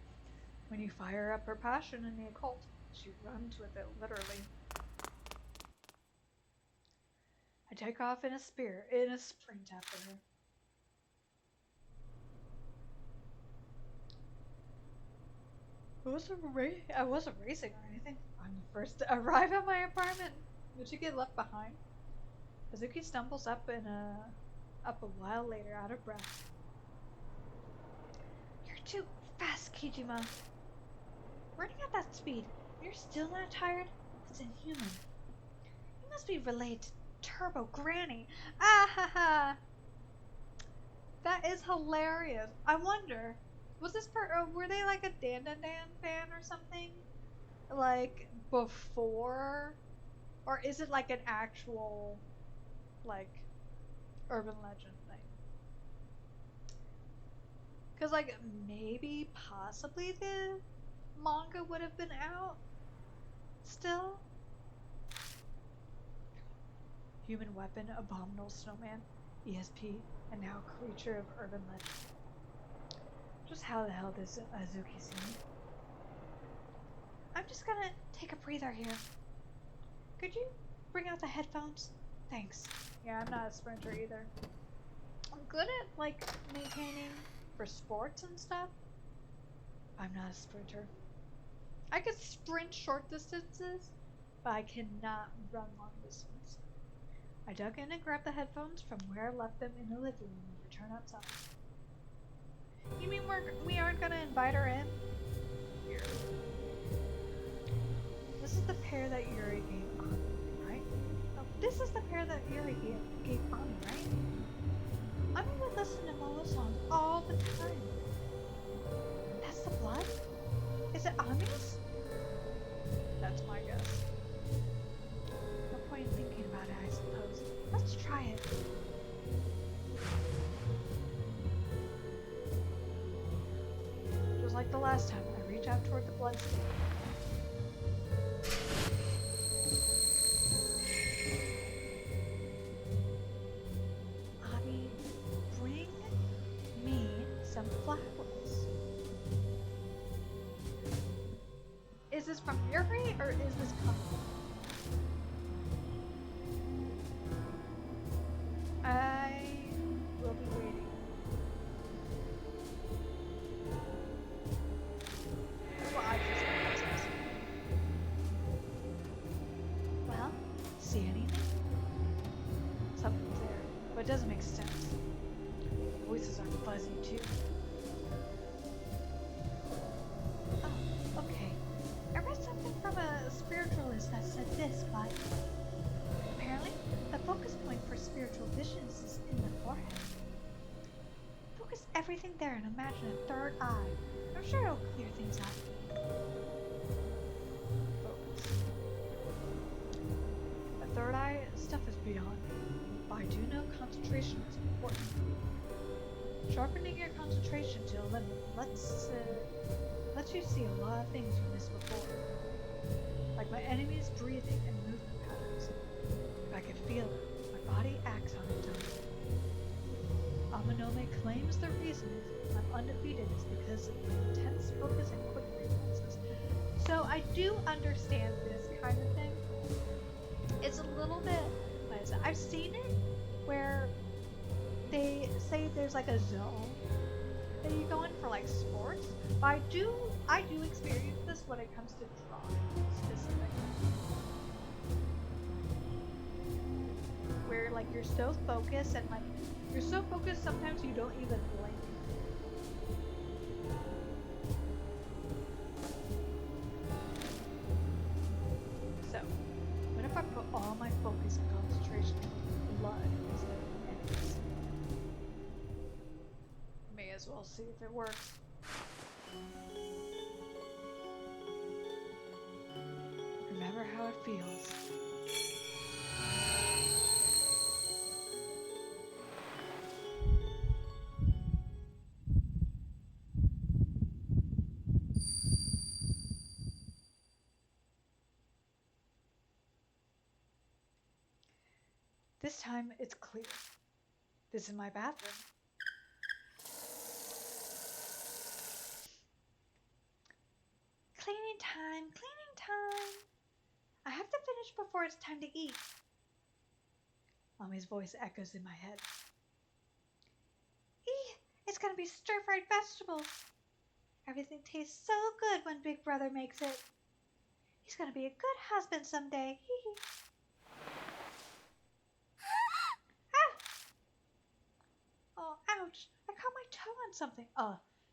when you fire up her passion in the occult, she runs with it, literally. I take off in a sprint after her. I wasn't racing or anything. I'm the first to arrive at my apartment. Did she get left behind? Hazuki stumbles up a while later, out of breath. You're too fast, Kijima. Running at that speed, you're still not tired? That's inhuman. You must be related to Turbo Granny. Ah ha ha! That is hilarious. I wonder, were they like a Dan Dan Dan fan or something? Like before? Or is it like an actual, like, urban legend thing? Because, like, maybe, possibly the manga would have been out still? Human weapon, abominable snowman, ESP, and now creature of urban legend. Just how the hell does Azuki see me? I'm just gonna take a breather here. Could you bring out the headphones? Thanks. Yeah, I'm not a sprinter either. I'm good at, like, maintaining for sports and stuff. I'm not a sprinter. I could sprint short distances, but I cannot run long distance. I dug in and grabbed the headphones from where I left them in the living room and returned outside. You mean we aren't gonna invite her in? Here. This is the pair that Yuri gave Ami, right? No, this is the pair that Yuri gave Ami, right? Ami would listen to Momo songs all the time. That's the blood? Is it Ami's? That's my guess. No point in thinking about it, I suppose. Let's try it. Just like the last time, I reach out toward the blood stain. Ami, bring me some flowers. Is this from Yuri or is this coming? I will be waiting. Well, I just says. Well, see anything? Something's there, but it doesn't make sense. Voices are fuzzy too. Oh, okay. I read something from a spiritualist that said this, but apparently the focus point for spiritual visions is in the forehead. Focus everything there and imagine a third eye. I'm sure it'll clear things up. Focus. A third eye stuff is beyond me, but I do know concentration is important. Sharpening your concentration to a limit lets you see a lot of things you missed before. Like my enemy's breathing and movement patterns. If I can feel it, my body acts on its own. Amanome claims the reason I'm undefeated is because of my intense focus and quick reflexes. So I do understand this kind of thing. It's a little bit, I've seen it where they say there's like a zone that you go in for like sports, but I do experience this when it comes to drawing specifically. Where like you're so focused and like you're so focused sometimes you don't even blink. So, what if I put all my focus and concentration on blood instead of enemies? May as well see if it works. Remember how it feels. This time it's clear. This is my bathroom. Cleaning time, cleaning time. I have to finish before it's time to eat. Mommy's voice echoes in my head. Eee, it's gonna be stir-fried vegetables. Everything tastes so good when Big Brother makes it. He's gonna be a good husband someday. Hee hee. Ah! Oh, ouch. I caught my toe on something.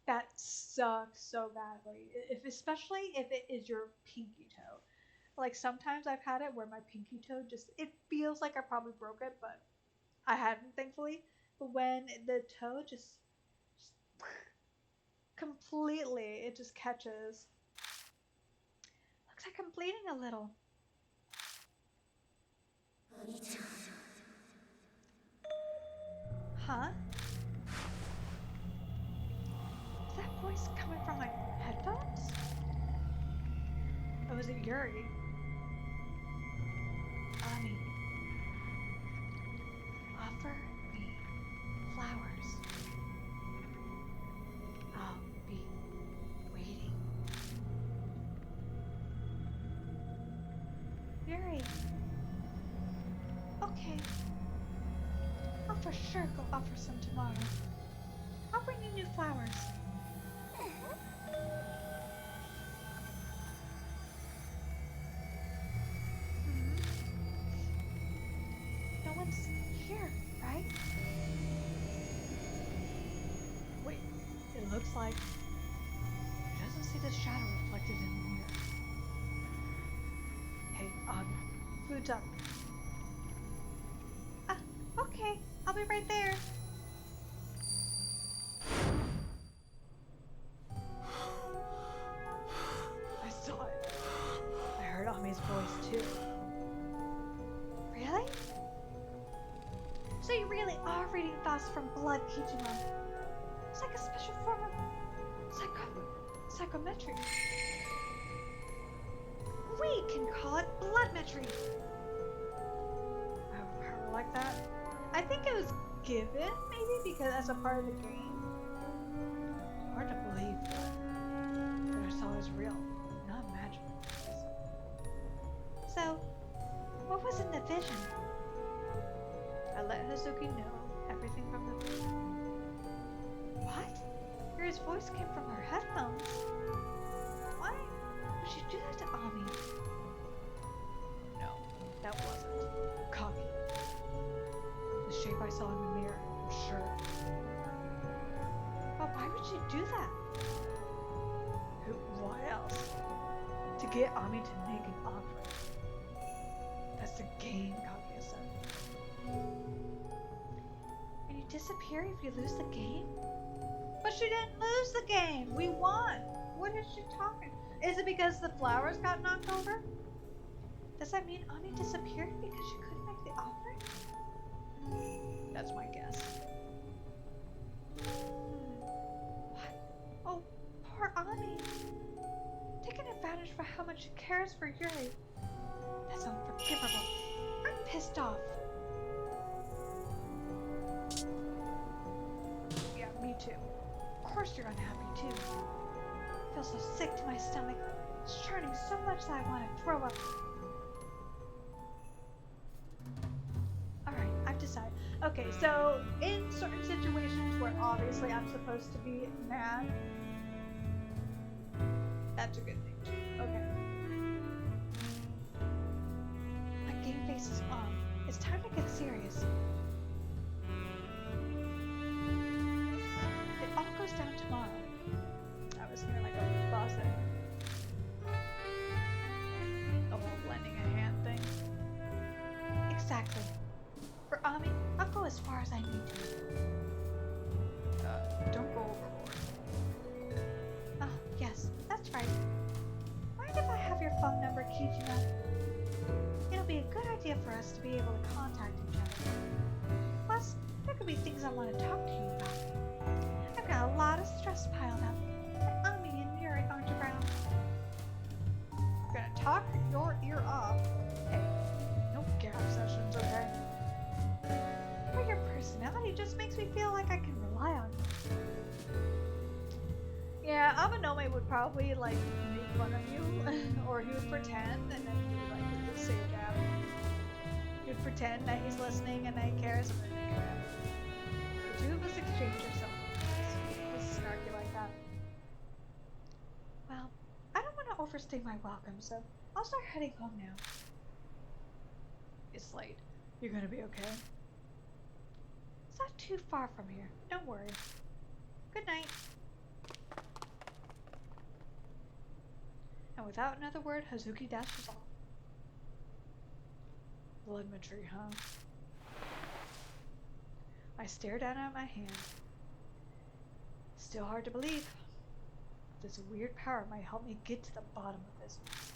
That sucks so badly. Especially if it is your pinky toe. Like sometimes I've had it where my pinky toe it feels like I probably broke it, but I hadn't, thankfully. But when the toe just completely, it just catches. Looks like I'm bleeding a little. Huh? Is that voice coming from my headphones? Or was it Yuri? Ami, offer me flowers. I'll be waiting. Yuri. Okay. I'll for sure go offer some tomorrow. I'll I'll bring you new flowers. Hmm. No one's here, right? Wait, it looks like she doesn't see the shadow reflected in the mirror. Hey, food's up. Okay, I'll be right there. I saw it. I heard Ami's voice too. Really? So you really are reading thoughts from blood, Kijima. It's like a special form of psychometry. We can call it bloodmetry. I have a power like that. I think it was given, maybe, because as a part of the game. It's hard to believe that what I saw is real, not magic. So, what was in the vision? I let Hazuki know everything from the vision. What? Yuri's voice came from her headphones. Why would she do that to Ami? No, that wasn't Kagi. The shape I saw in the mirror, I'm sure. But why would she do that? Why else? To get Ami to make an offering. That's the game, Kaguya said. And you disappear if you lose the game? But she didn't lose the game! We won! What is she talking? Is it because the flowers got knocked over? Does that mean Ami disappeared because she couldn't make the offering? That's my guess. What? Oh, poor Ami. Taking advantage for how much she cares for Yuri. That's unforgivable. I'm pissed off. Yeah, me too. Of course you're unhappy too. I feel so sick to my stomach. It's churning so much that I want to throw up. Alright, I've decided. Okay, so in certain situations where obviously I'm supposed to be mad, that's a good thing too. Okay. My game face is on. It's time to get serious. It all goes down tomorrow. I was near like a faucet. The whole lending a hand thing. Exactly. For Ami, I'll go as far as I need to. Don't go overboard. Oh, yes, that's right. Mind if I have your phone number, Kijima? It'll be a good idea for us to be able to contact each other. Plus, there could be things I want to talk to you about. I've got a lot of stress piled up, and Ami and Yuri aren't around. You're gonna talk your ear off. Hey, no gap sessions, okay? But your personality just makes me feel like I can rely on you. Yeah, Amanome would probably like make fun of you, or he would pretend, and then he would like say a jab. He would pretend that he's listening and that he cares, and then make a jab. The two of us exchange ourselves. It's snarky like that. Well, I don't want to overstay my welcome, so I'll start heading home now. It's late. You're gonna be okay? It's not too far from here. Don't worry. Good night. And without another word, Hazuki dashes off. Bloodmetry, huh? I stare down at my hand. Still hard to believe. This weird power might help me get to the bottom of this mess.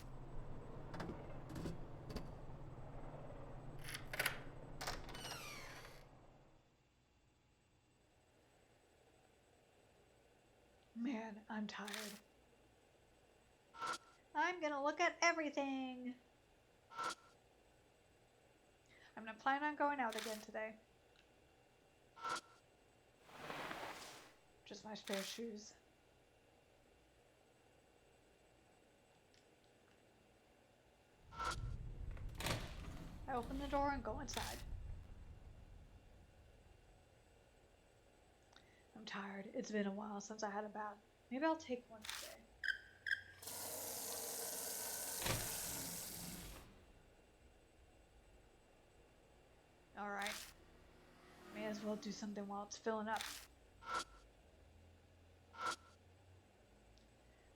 Man, I'm tired. I'm gonna look at everything. I'm not planning on going out again today. Just my spare shoes. I open the door and go inside. I'm I'm tired. It's been a while since I had a bath. Maybe I'll take one today. Alright. May as well do something while it's filling up.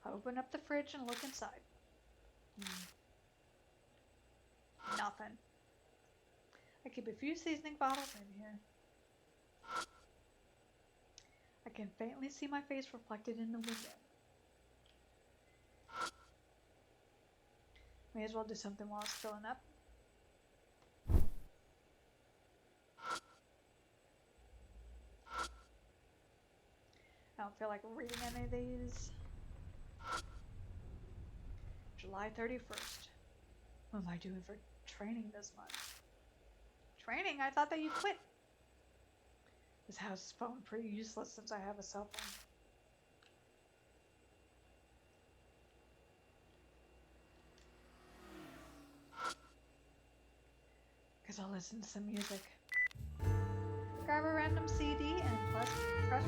I open up the fridge and look inside. Nothing. I keep a few seasoning bottles in here. I can faintly see my face reflected in the window. May as well do something while it's filling up. I don't feel like reading any of these. July 31st. What am I doing for training this month? Training? I thought that you quit. This house phone pretty useless since I have a cell phone. Guess I'll listen to some music. Grab a random CD and press play.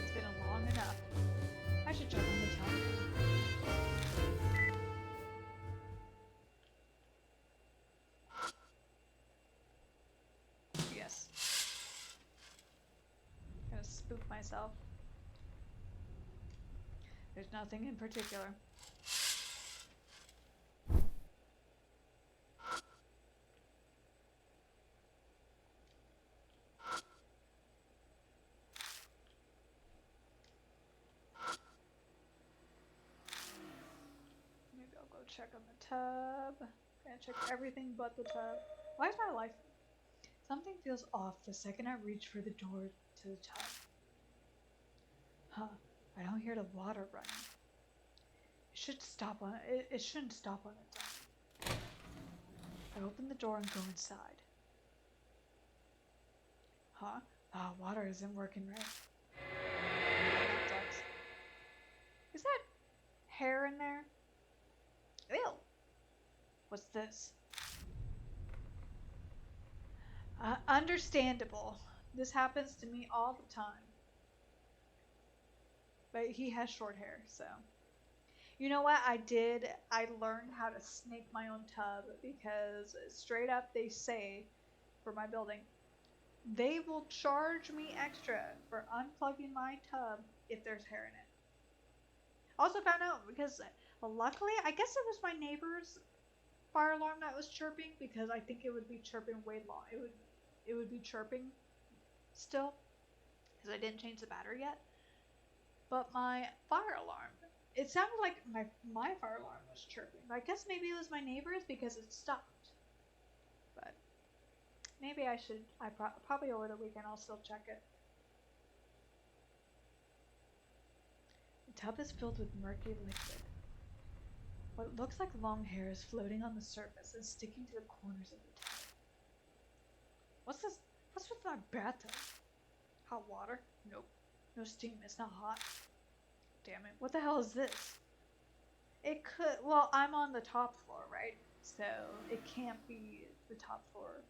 It's been long enough. I should check on the time. Yes. I'm gonna spook myself. There's nothing in particular. Maybe I'll go check on the tub. I'm gonna check everything but the tub. Why is my life? Something feels off the second I reach for the door to the tub. Huh. I don't hear the water running. It should stop on it. It shouldn't stop on its own. I open the door and go inside. Huh? Water isn't working right. That sucks. Is that hair in there? Ew. What's this? Understandable. This happens to me all the time. But he has short hair, so. You know what I did? I learned how to snake my own tub because straight up they say for my building, they will charge me extra for unplugging my tub if there's hair in it. Also found out because, well, luckily, I guess it was my neighbor's fire alarm that was chirping because I think it would be chirping way long. It would be chirping still because I didn't change the battery yet. But my fire alarm, it sounded like my fire alarm was chirping. But I guess maybe it was my neighbor's because it stopped. But maybe I should. Probably over the weekend I'll still check it. The tub is filled with murky liquid. What looks like long hair is floating on the surface and sticking to the corners of the tub. What's this? What's with my bathtub? Hot water? Nope. No steam. It's not hot. Damn it. What the hell is this? It could. Well, I'm on the top floor, right? So it can't be the top floor.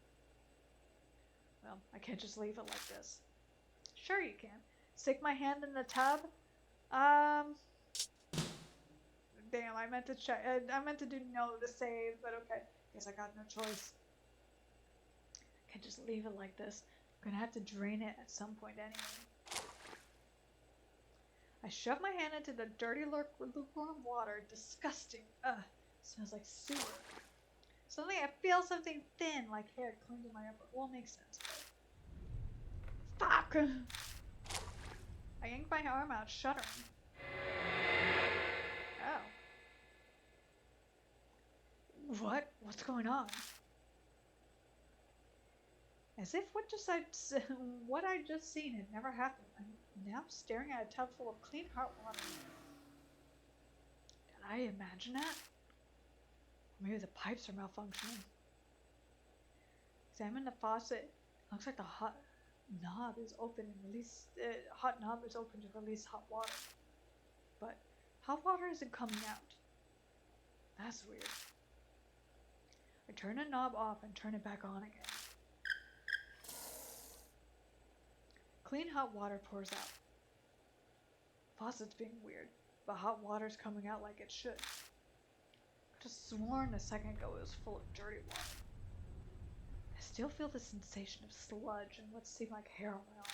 Well, I can't just leave it like this. Sure you can. Stick my hand in the tub. Damn, I meant to check. I meant to do no to save, but okay. Guess I got no choice. I can't just leave it like this. I'm gonna have to drain it at some point anyway. I shove my hand into the dirty lukewarm water. Disgusting. Ugh. Smells like sewer. Suddenly I feel something thin, like hair, cling to my upper. Well, makes sense. But... Fuck! I yanked my arm out, shuddering. Oh. What? What's going on? As if what I'd just seen had never happened. I'm now staring at a tub full of clean hot water. Did I imagine that? Or maybe the pipes are malfunctioning. Examine the faucet. Looks like the hot knob is open to release hot water. But Hot water isn't coming out. That's weird. I turn the knob off and turn it back on again. Clean hot water pours out. Faucet's being weird, but hot water's coming out like it should. I could have sworn a second ago it was full of dirty water. I still feel the sensation of sludge and what seemed like hair on my arm.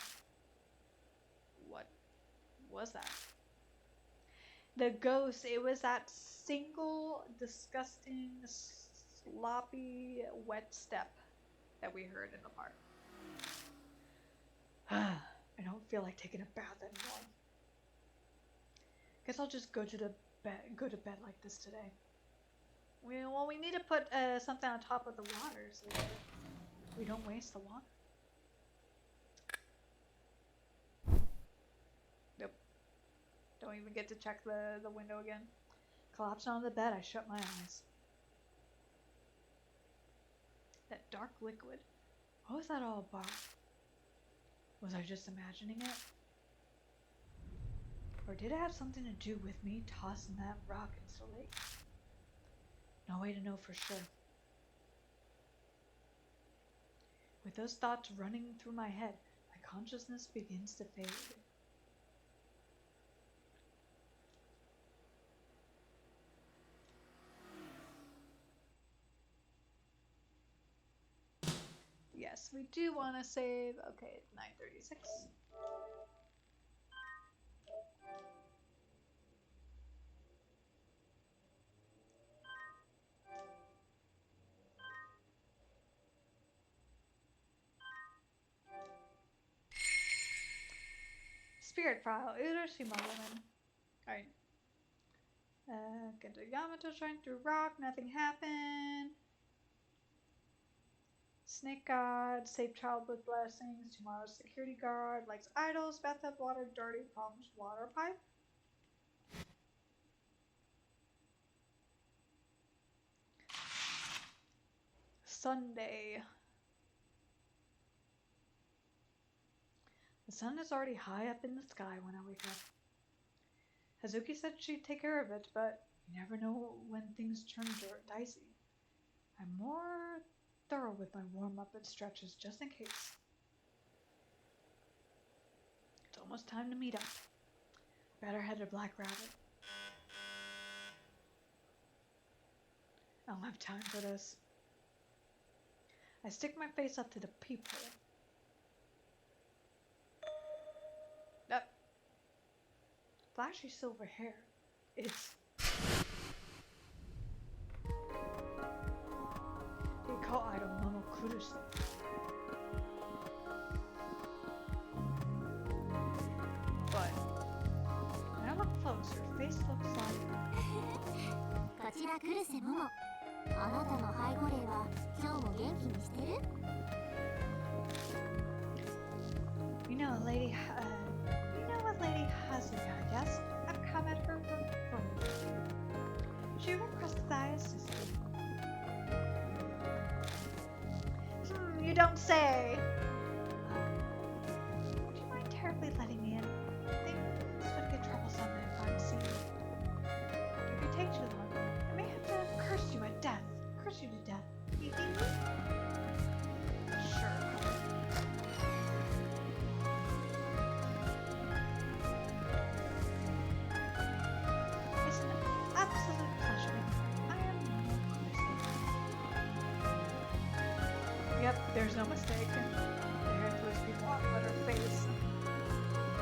What was that? The ghost. It was that single, disgusting, sloppy, wet step that we heard in the park. I don't feel like taking a bath anymore. Guess I'll just go to bed like this today. Well, we need to put something on top of the water so we don't waste the water. Nope. Don't even get to check the window again. Collapsed onto the bed, I shut my eyes. That dark liquid. What was that all about? Was I just imagining it? Or did it have something to do with me tossing that rock into the lake? No way to know for sure. With those thoughts running through my head, my consciousness begins to fade. Yes, we do want to save. Okay, it's 9:36. Spirit file, Urashima woman. Alright. Get to Yamato trying through rock, nothing happened. Snake God, save child with blessings, tomorrow's security guard, likes idols, bathtub water, dirty, problems, water pipe. Sunday. The sun is already high up in the sky when I wake up. Hazuki said she'd take care of it, but you never know when things turn dicey. I'm more thorough with my warm-up and stretches just in case. It's almost time to meet up. Better head to Black Rabbit. I don't have time for this. I stick my face up to the peephole. That flashy silver hair. It's... They call idol Momo Kuruse. But when I look close, her face looks like... こちらクルセモモ。あなたの背後霊は今日も元気にしてる? You know a lady Hazuka, I guess. I've come at her from She requested that I assist you. You don't say. Would you mind terribly letting me in? This would get troublesome if I'm seen. If you take too long, I may have to curse you to death. Sure. It's an absolute pleasure. I am Yep, there's no mistake. The hair throws people off but her face.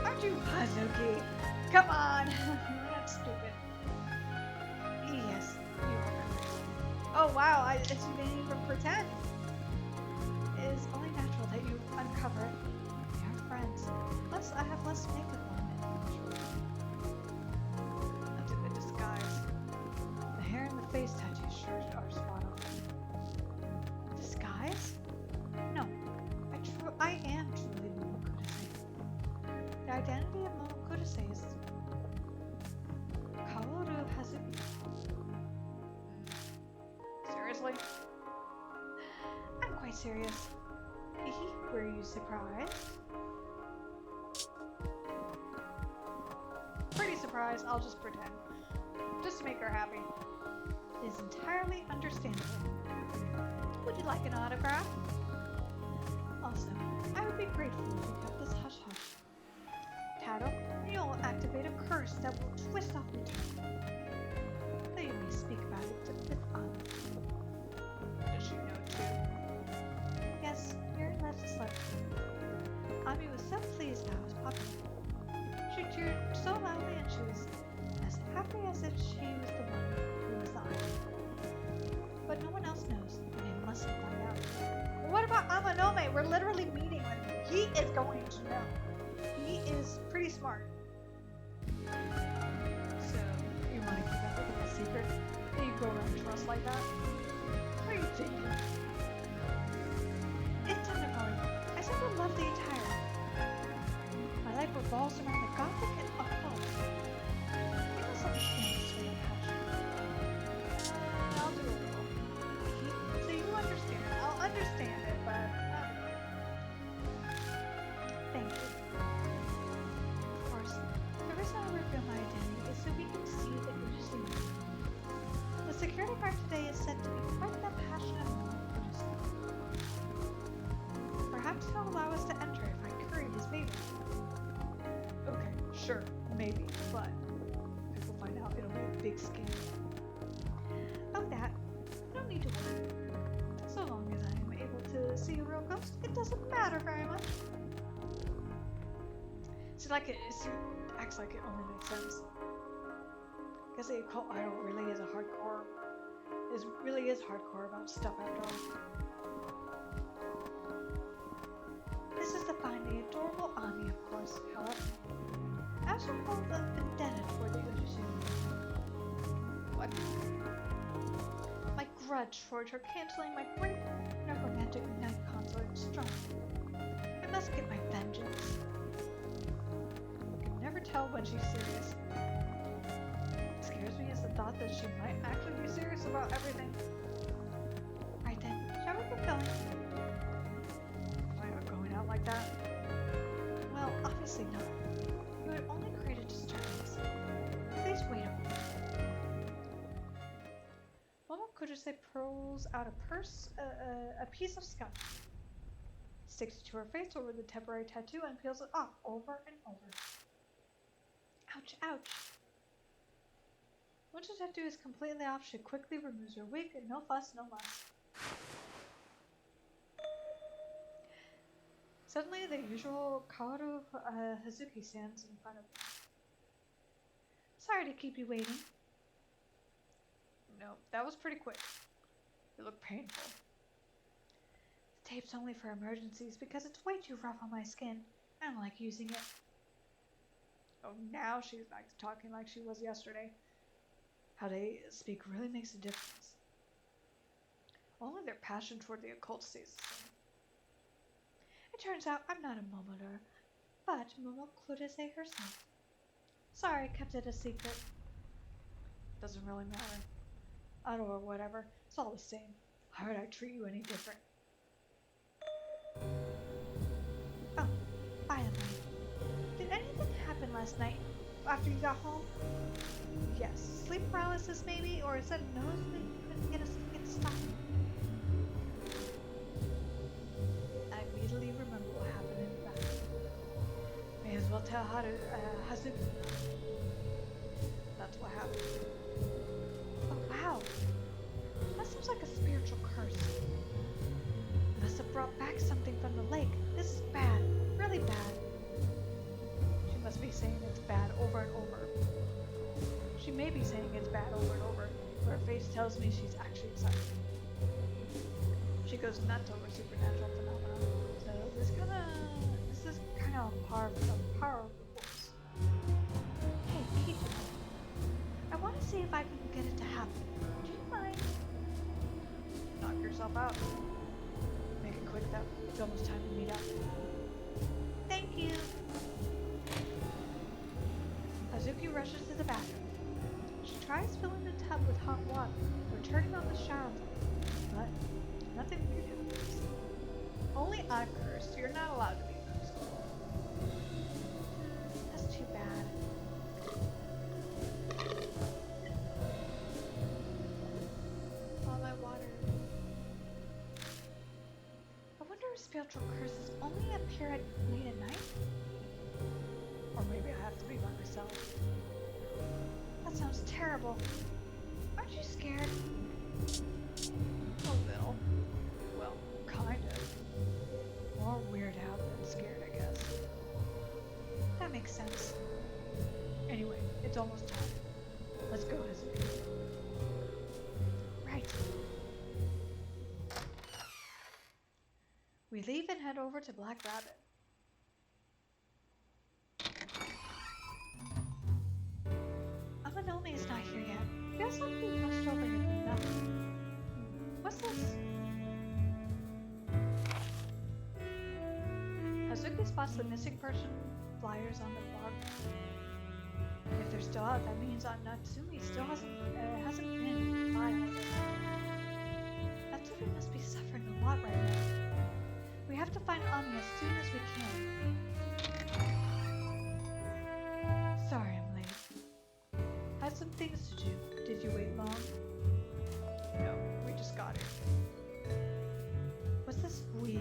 Aren't you Hazuki? Come on! That's stupid. Yes, you are correct. Oh wow, I didn't even pretend. It is only natural that you uncover it. We are friends. Plus, I have less makeup on than usual. That's a good disguise. The hair and the face tattoos sure are spot on. Disguise? No, I am truly Momo Kurose. The identity of Momo Kurose is Kaoru Hazuki. Seriously? I'm quite serious. Were you surprised? Pretty surprised. surprised, I'll just pretend. Just to make her happy. It is entirely understandable. Would you like an autograph? Also, I would be grateful if you kept this hush-hush. Tattle, you'll activate a curse that will twist off your tongue. Though you may speak about it with honor. Does she know too? Yes, Mary left a slip. Ami was so pleased that I was popular. She cheered so loudly and she was as happy as if she was the one who was the idol. But no one else knows, and they mustn't find out. Well, what about Amanome? We're literally meeting with him. He is going to know. He is pretty smart. So, you want to keep everything a secret? And you go around trust like that? What are you thinking? It's undergoing. I simply love the attire. My life revolves around the gothic and occult. You must understand this sort of passion. I'll do a little. So you understand. I'll understand it, but not really. Thank you. Of course, the reason I reveal my identity is so we can see that you're just a human. The security guard today is said to be quite the passionate man. Perhaps he'll allow us to enter if I curry his favor. Okay, sure, maybe, but if we'll find out, it'll be a big scandal. Oh, that. I don't need to worry. So long as I am able to see a real ghost, it doesn't matter very much. She acts like it only makes sense. Guess the occult idol really is hardcore about stuff after all. This is to find the adorable Ami, of course, however. I also feel indebted for the Ujisu. What? My grudge towards her canceling my great necromantic night concert is strong. I must get my vengeance. I can never tell when she's serious. What scares me is the thought that she might actually be serious about everything. Right then, shall we get going? Why not going out like that? Well, obviously not. You would only create a disturbance. Please wait a moment. Momokujise pulls out a piece of scotch, sticks it to her face over the temporary tattoo, and peels it off over and over. Ouch, ouch. Once the tattoo is completely off, she quickly removes her wig, and no fuss, no muss. Suddenly, the usual Kaoru Hazuki stands in front of me. Sorry to keep you waiting. No, that was pretty quick. It looked painful. The tape's only for emergencies because it's way too rough on my skin. I don't like using it. Oh, now she's back to talking like she was yesterday. How they speak really makes a difference. Only their passion toward the occult stays the same. It turns out I'm not a Momodora, but Momokujise herself. Sorry I kept it a secret. Doesn't really matter. Or whatever, it's all the same. How would I treat you any different? Oh, by the way, did anything happen last night after you got home? Yes, sleep paralysis maybe, or is that a nosebleed you couldn't get to stop? I immediately remember what happened in the bathroom. May as well tell Hazuki. That's what happened. Oh wow, that seems like a spiritual curse. It must have brought back something from the lake. This is bad, really bad. She must be saying it's bad over and over. She may be saying it's bad over and over, but her face tells me she's actually excited. She goes nuts over supernatural phenomena, so this is kind of a par for the force. Hey, Peter, I want to see if I can get it to happen. Do you mind? Knock yourself out. Make it quick though. It's almost time to meet up. Thank you. Hazuki rushes to the bathroom. She tries filling the tub with hot water or turning on the shower, but nothing weird happens. Only I'm cursed. You're not allowed to be cursed. That's too bad. spiritual curses only appear at late at night? Or maybe I have to be by myself. That sounds terrible. Aren't you scared? A little. Well, kind of. More weirded out than scared, I guess. That makes sense. Anyway, it's almost time. Let's go, Hazuki. Right. We leave and head over to Black Rabbit. Amanome is not here yet. Feels like we rushed over here for nothing. What's this? Hazuki spots the missing person flyers on the blog. If they're still out, that means Natsumi still hasn't been filed. Natsumi must be suffering a lot right now. We have to find Ami as soon as we can. Sorry I'm late. Had some things to do. Did you wait long? No, we just got here. What's this we?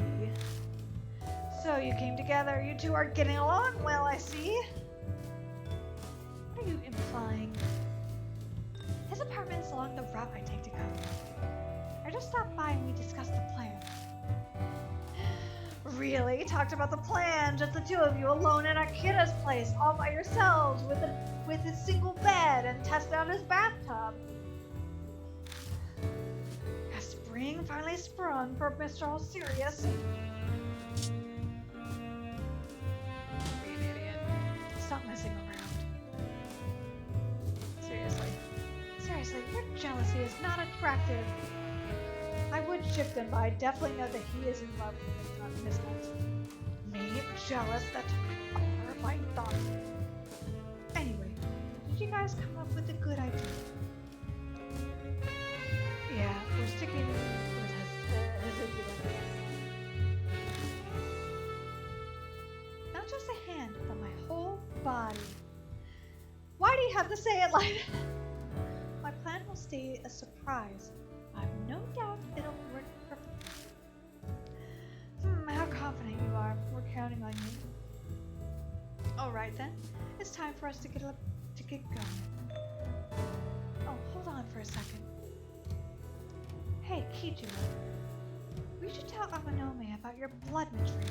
So you came together. You two are getting along well, I see. What are you implying? His apartment is along the route I take to come. I just stopped by and we discussed the plan. Really? Talked about the plan? Just the two of you alone in Akira's place, all by yourselves, with his single bed, and tested out his bathtub. A spring finally sprung for Mr. All Serious. Be an idiot. Stop messing around. Seriously, your jealousy is not attractive. I would ship them, but I definitely know that he is in love with Miss Nelson. Me? Jealous? That's a horrifying thought. Anyway, did you guys come up with a good idea? Yeah, we're sticking with his idea. Not just a hand, but my whole body. Why do you have to say it like that? My plan will stay a surprise. I've no doubt it'll work perfectly. How confident you are. We're counting on you. Alright then. It's time for us to get going. Oh, hold on for a second. Hey, Kijiro. We should tell Amanome about your blood matrix.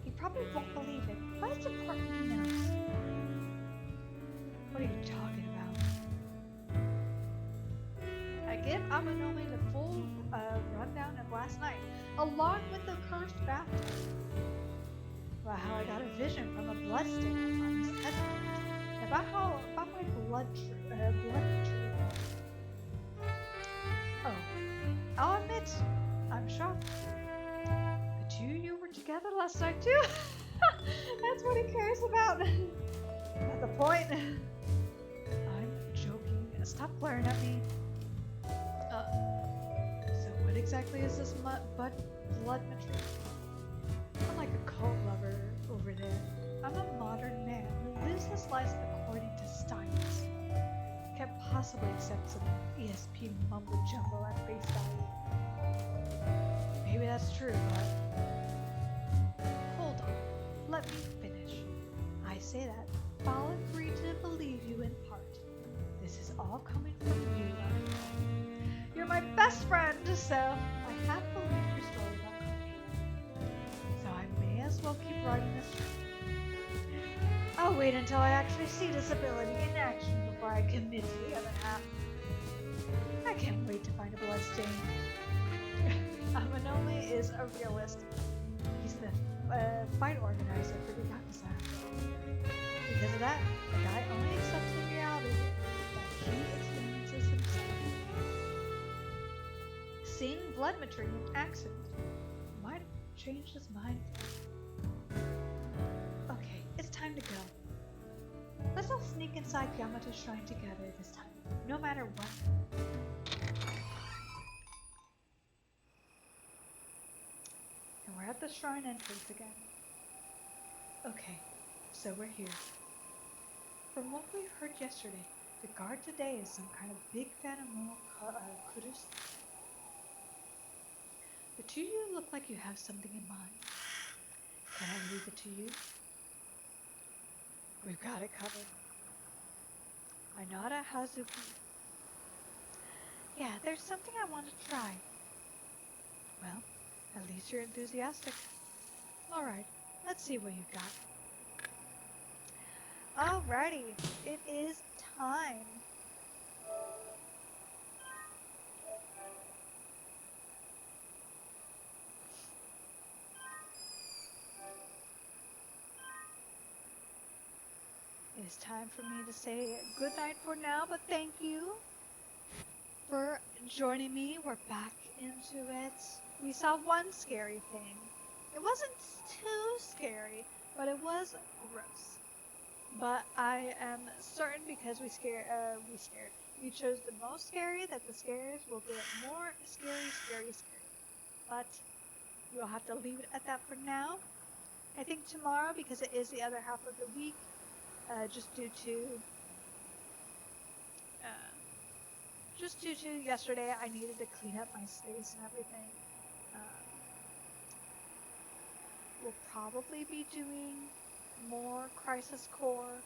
He probably won't believe it, but it's important he knows. What are you talking about? I give Amanome the full rundown of last night, along with the cursed bathtub. About how I got a vision from a blood stain on his head. About my blood tree. Oh, I'll admit, I'm shocked. The two of you were together last night too? That's what he cares about. Not the point. I'm joking. Stop glaring at me. So what exactly is this blood matrix? I'm like a cult lover over there. I'm a modern man who lives his life according to styles. Can't possibly accept some ESP mumbo jumbo at face value. Maybe that's true, but hold on. Let me finish. I say that, but I'll agree to believe you in part. This is all coming from you, after all. You're my best friend, so I have believed your story about Kobe. So I may as well keep riding this train. I'll wait until I actually see this ability in action before I commit to the other half. I can't wait to find a bloodstain. Amanome is a realist. He's the fight organizer for the Yakuza. Because of that, the guy only accepts the reality that he experiences himself. Seeing blood matrix in action might have changed his mind. Okay, it's time to go. Let's all sneak inside Yamato's shrine together this time, no matter what. And we're at the shrine entrance again. Okay, so we're here. From what we heard yesterday, the guard today is some kind of big fan of Kudus. The two of you look like you have something in mind. Can I leave it to you? We've got it covered. I nod at Hazuki. Yeah, there's something I want to try. Well, at least you're enthusiastic. Alright, let's see what you've got. Alrighty, it is time. It is time for me to say goodnight for now, but thank you for joining me. We're back into it. We saw one scary thing. It wasn't too scary, but it was gross. But I am certain because we chose the most scary that the scares will get more scary. But we'll have to leave it at that for now. I think tomorrow, because it is the other half of the week, just due to uh, yesterday, I needed to clean up my space and everything. Um, we'll probably be doing more Crisis Core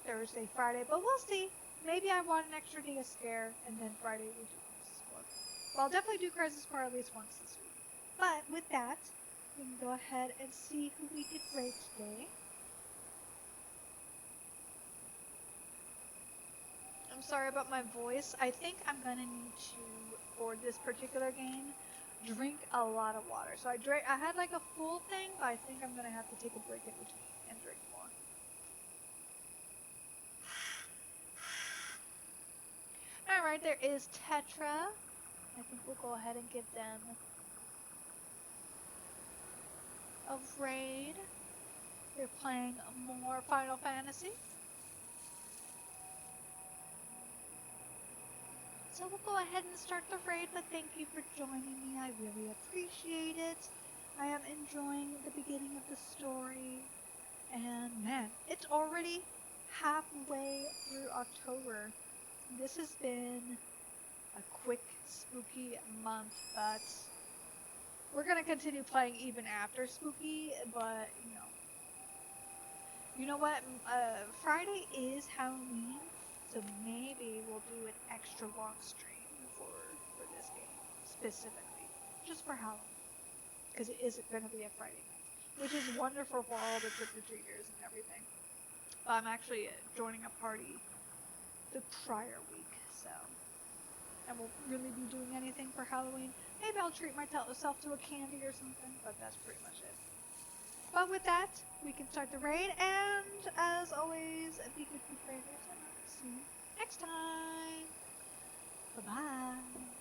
Thursday, Friday, but we'll see. Maybe I want an extra day of scare, and then Friday we do Crisis Core. Well, I'll definitely do Crisis Core at least once this week. But with that, we can go ahead and see who we could rate today. I'm sorry about my voice. I think I'm gonna need to, for this particular game, drink a lot of water. So I had like a full thing, but I think I'm gonna have to take a break in between and drink more. Alright, there is Tetra. I think we'll go ahead and give them a raid. They're playing more Final Fantasy. So we'll go ahead and start the raid, but thank you for joining me. I really appreciate it. I am enjoying the beginning of the story. And man, it's already halfway through October. This has been a quick, spooky month, but we're gonna continue playing even after spooky, but you know what? Friday is Halloween, so maybe we'll do an extra long stream for this game specifically, just for Halloween, because it is going to be a Friday night, which is wonderful for all the trick-or-treaters and everything. But I'm actually joining a party the prior week, so I won't really be doing anything for Halloween. Maybe I'll treat myself to a candy or something, but that's pretty much it. But with that, we can start the raid, and as always, be good, raiders, and I'll see you next time. Bye-bye.